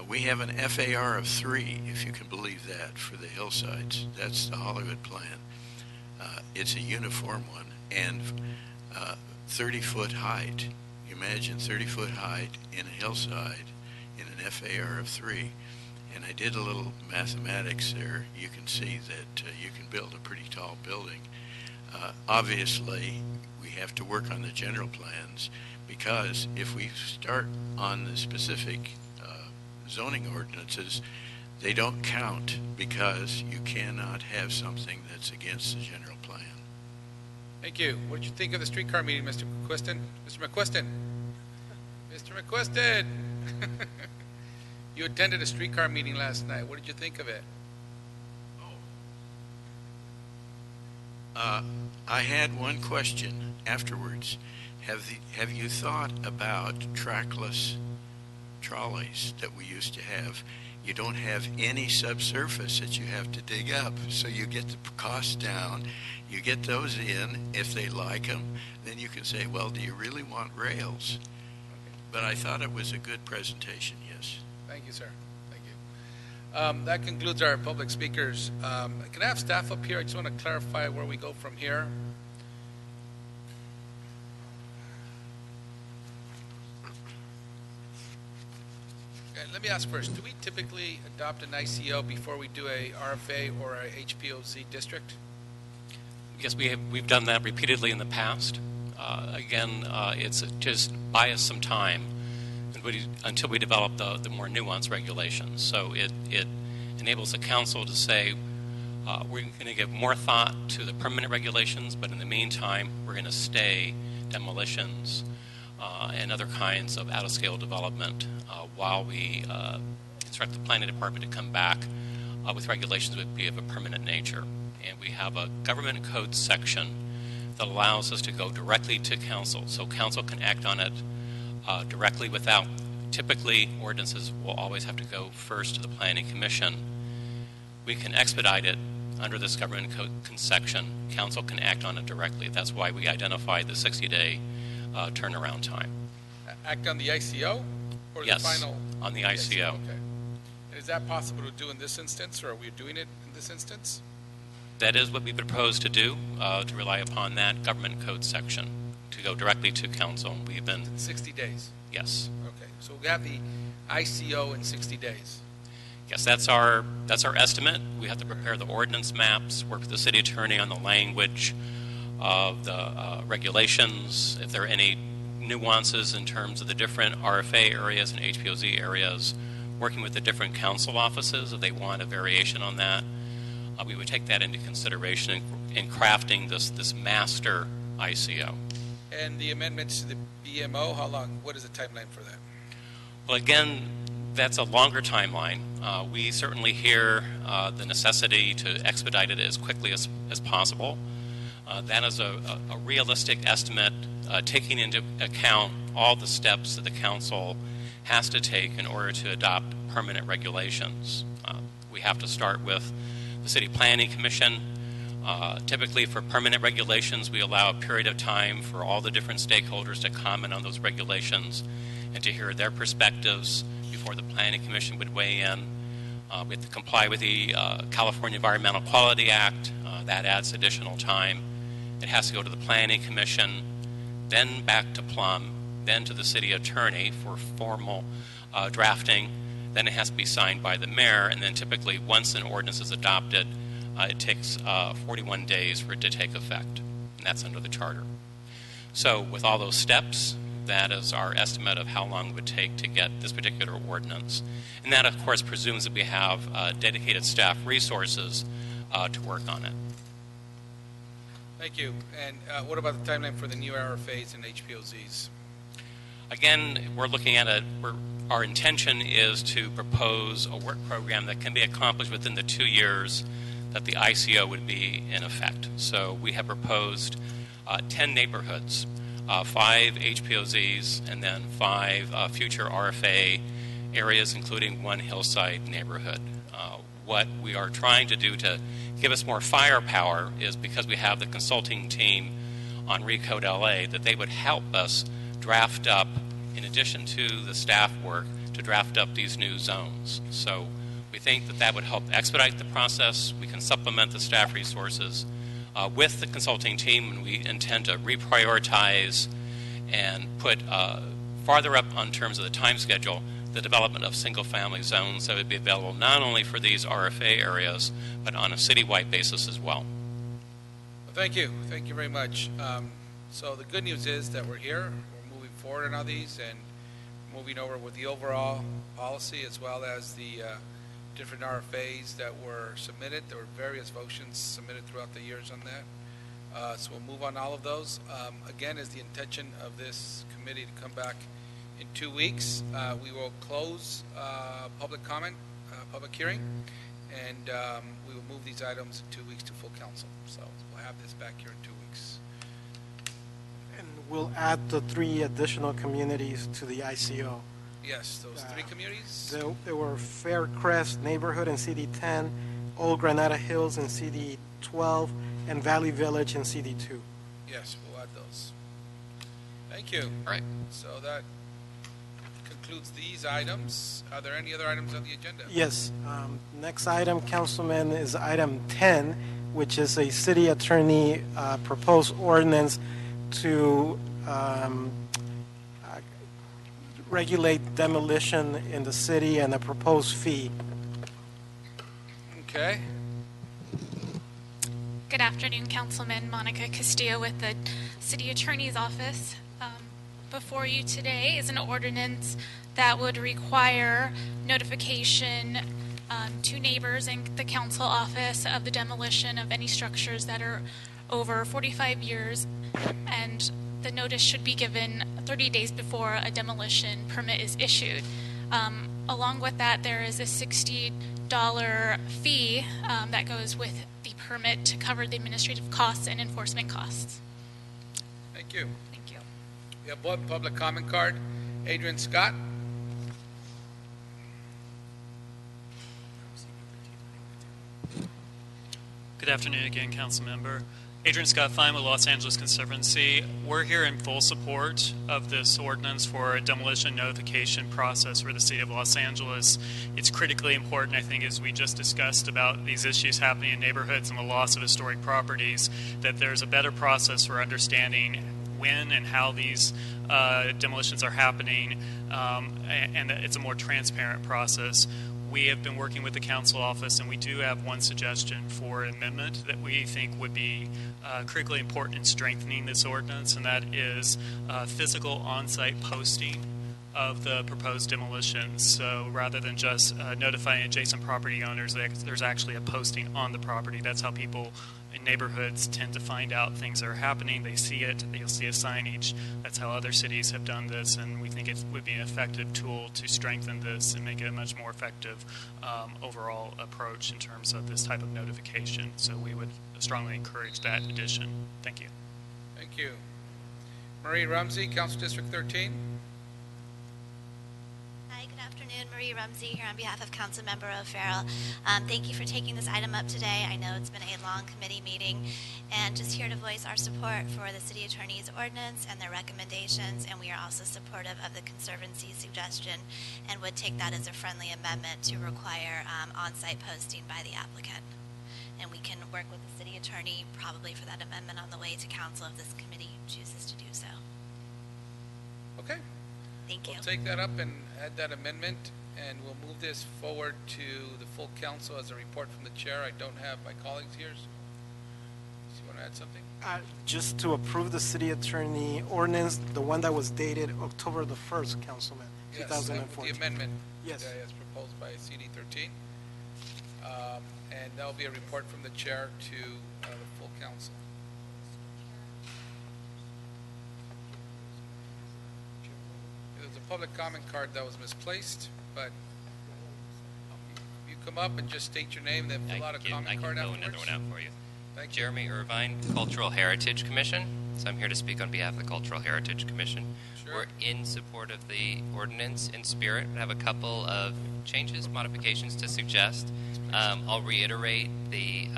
we have an FAR of 3, if you can believe that, for the hillsides. That's the Hollywood plan. It's a uniform one, and 30-foot height. Imagine 30-foot height in a hillside in an FAR of 3. And I did a little mathematics there. You can see that you can build a pretty tall building. Obviously, we have to work on the general plans, because if we start on the specific zoning ordinances, they don't count, because you cannot have something that's against the general plan. Thank you. What did you think of the streetcar meeting, Mr. McQuiston? Mr. McQuiston. Mr. McQuiston. You attended a streetcar meeting last night. What did you think of it? I had one question afterwards. Have you thought about trackless trolleys that we used to have? You don't have any subsurface that you have to dig up, so you get the cost down. You get those in if they like them. Then you can say, well, do you really want rails? But I thought it was a good presentation, yes. Thank you, sir. Thank you. That concludes our public speakers. Can I have staff up here? I just want to clarify where we go from here. Okay, let me ask first, do we typically adopt an ICO before we do a RFA or a HPOZ district? Yes, we've done that repeatedly in the past. It's just buy us some time until we develop the more nuanced regulations. So it enables the council to say, we're going to give more thought to the permanent regulations, but in the meantime, we're going to stay demolitions and other kinds of out-of-scale development while we instruct the planning department to come back with regulations that would be of a permanent nature. And we have a government code section that allows us to go directly to council. So council can act on it directly without, typically ordinances will always have to go first to the planning commission. We can expedite it under this government code section. Council can act on it directly. That's why we identified the 60-day turnaround time. Act on the ICO or yes, the final? On the ICO. Okay. And is that possible to do in this instance, or are we doing it in this instance? That is what we propose to do, to rely upon that government code section, to go directly to council. We've been 60 days. Yes. Okay, so we have the ICO in 60 days. Yes, that's our estimate. We have to prepare the ordinance maps, work with the city attorney on the language of the regulations. If there are any nuances in terms of the different RFA areas and HPOZ areas, working with the different council offices if they want a variation on that. We would take that into consideration in crafting this master ICO. And the amendments to the BMO, how long? What is the timeline for that? Well, again, that's a longer timeline. We certainly hear the necessity to expedite it as quickly as possible. That is a realistic estimate, taking into account all the steps that the council has to take in order to adopt permanent regulations. We have to start with the City Planning Commission. Typically for permanent regulations, we allow a period of time for all the different stakeholders to comment on those regulations and to hear their perspectives before the Planning Commission would weigh in. We have to comply with the California Environmental Quality Act. That adds additional time. It has to go to the Planning Commission, then back to Plum, then to the City Attorney for formal drafting. Then it has to be signed by the mayor, and then typically once an ordinance is adopted, it takes 41 days for it to take effect, and that's under the charter. So with all those steps, that is our estimate of how long it would take to get this particular ordinance. And that, of course, presumes that we have dedicated staff resources to work on it. Thank you. And what about the timeline for the new RFAs and HPOZs? Again, we're looking at our intention is to propose a work program that can be accomplished within the 2 years that the ICO would be in effect. So we have proposed 10 neighborhoods, 5 HPOZs, and then 5 future RFA areas, including 1 hillside neighborhood. What we are trying to do to give us more firepower is because we have the consulting team on Recode LA, that they would help us draft up, in addition to the staff work, to draft up these new zones. So we think that that would help expedite the process. We can supplement the staff resources with the consulting team, and we intend to reprioritize and put farther up on terms of the time schedule the development of single-family zones that would be available not only for these RFA areas, but on a citywide basis as well. Well, thank you. Thank you very much. So the good news is that we're here. We're moving forward on all these and moving over with the overall policy as well as the different RFAs that were submitted. There were various motions submitted throughout the years on that. So we'll move on all of those. Again, is the intention of this committee to come back in 2 weeks. We will close public comment, public hearing, and we will move these items in 2 weeks to full council. So we'll have this back here in 2 weeks. And we'll add the 3 additional communities to the ICO. Yes, those 3 communities. There were Faircrest Neighborhood in CD 10, Old Granada Hills in CD 12, and Valley Village in CD 2. Yes, we'll add those. Thank you. All right. So that concludes these items. Are there any other items on the agenda? Yes. Next item, Councilman, is item 10, which is a city attorney proposed ordinance to regulate demolition in the city and a proposed fee. Okay. Good afternoon, Councilman. Monica Castillo with the City Attorney's Office. Before you today is an ordinance that would require notification to neighbors and the council office of the demolition of any structures that are over 45 years, and the notice should be given 30 days before a demolition permit is issued. Along with that, there is a $60 fee that goes with the permit to cover the administrative costs and enforcement costs. Thank you. Thank you. We have one public comment card. Adrian Scott. Good afternoon again, Council Member. Adrian Scott Fine with Los Angeles Conservancy. We're here in full support of this ordinance for a demolition notification process for the City of Los Angeles. It's critically important, I think, as we just discussed about these issues happening in neighborhoods and the loss of historic properties, that there's a better process for understanding when and how these demolitions are happening, and that it's a more transparent process. We have been working with the council office, and we do have one suggestion for an amendment that we think would be critically important in strengthening this ordinance, and that is physical on-site posting of the proposed demolitions. So rather than just notifying adjacent property owners, there's actually a posting on the property. That's how people in neighborhoods tend to find out things are happening. They see it, they'll see a signage. That's how other cities have done this, and we think it would be an effective tool to strengthen this and make it a much more effective overall approach in terms of this type of notification. So we would strongly encourage that addition. Thank you. Thank you. Marie Rumsey, Council District 13. Marie Rumsey here on behalf of Councilmember O'Farrell. Thank you for taking this item up today. I know it's been a long committee meeting, and just here to voice our support for the City Attorney's ordinance and their recommendations, and we are also supportive of the Conservancy's suggestion and would take that as a friendly amendment to require on-site posting by the applicant. And we can work with the City Attorney probably for that amendment on the way to Council if this committee chooses to do so. Okay. Thank you. We'll take that up and add that amendment, and we'll move this forward to the full council as a report from the chair. I don't have my colleagues here. So you want to add something? Just to approve the city attorney ordinance, the one that was dated October the 1st, Councilman, Yes, 2014. the amendment. Yes. As proposed by CD 13. And that will be a report from the chair to the full council. There's a public comment card that was misplaced, but you come up and just state your name, then fill out a comment card afterwards. I can fill another one out for you. Thank you. Jeremy Irvine, Cultural Heritage Commission. So I'm here to speak on behalf of the Cultural Heritage Commission. Sure. We're in support of the ordinance in spirit. We have a couple of changes, modifications to suggest. I'll reiterate the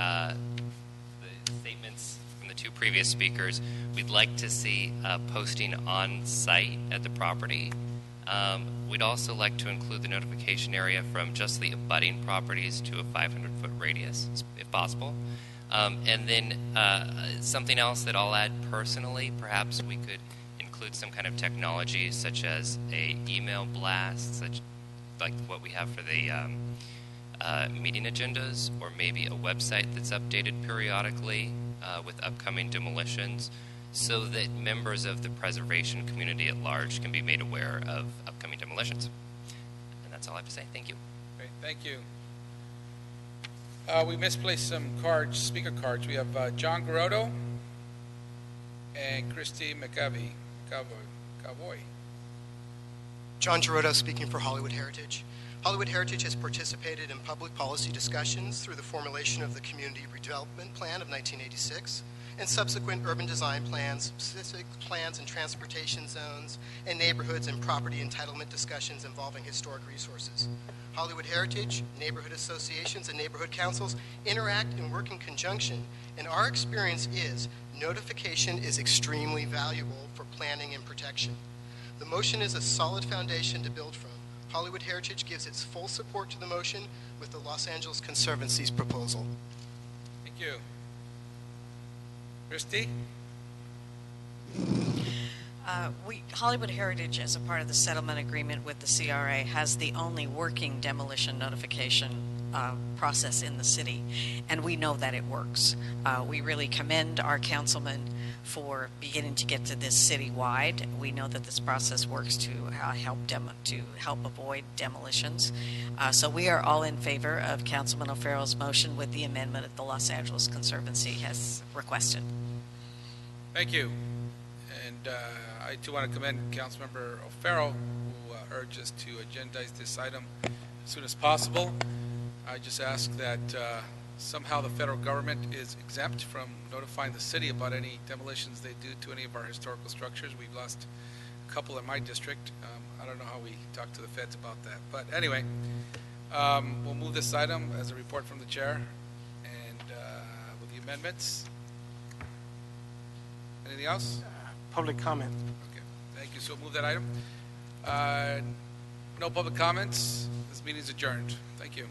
statements from the two previous speakers. We'd like to see posting on site at the property. We'd also like to include the notification area from just the abutting properties to a 500-foot radius, if possible. And then something else that I'll add personally, perhaps we could include some kind of technology such as a email blast, such like what we have for the meeting agendas, or maybe a website that's updated periodically with upcoming demolitions, so that members of the preservation community at large can be made aware of upcoming demolitions. And that's all I have to say. Thank you. Great, thank you. We misplaced some cards, speaker cards. We have John Garoto and Christy McAvoy. John Girodo speaking for Hollywood Heritage. Hollywood Heritage has participated in public policy discussions through the formulation of the Community Redevelopment Plan of 1986 and subsequent urban design plans, specific plans and transportation zones, and neighborhoods and property entitlement discussions involving historic resources. Hollywood Heritage, neighborhood associations, and neighborhood councils interact and work in conjunction, and our experience is notification is extremely valuable for planning and protection. The motion is a solid foundation to build from. Hollywood Heritage gives its full support to the motion with the Los Angeles Conservancy's proposal. Thank you. Christy? Hollywood Heritage, as a part of the settlement agreement with the CRA, has the only working demolition notification process in the city, and we know that it works. We really commend our councilman for beginning to get to this citywide. We know that this process works to help avoid demolitions. So we are all in favor of Councilman O'Farrell's motion with the amendment that the Los Angeles Conservancy has requested. Thank you. And I too want to commend Councilmember O'Farrell, who urges to agendize this item as soon as possible. I just ask that somehow the federal government is exempt from notifying the city about any demolitions they do to any of our historical structures. We've lost a couple in my district. I don't know how we talk to the feds about that. But anyway, we'll move this item as a report from the chair and with the amendments. Anything else? Public comment. Okay, thank you. So we'll move that item. No public comments. This meeting is adjourned. Thank you.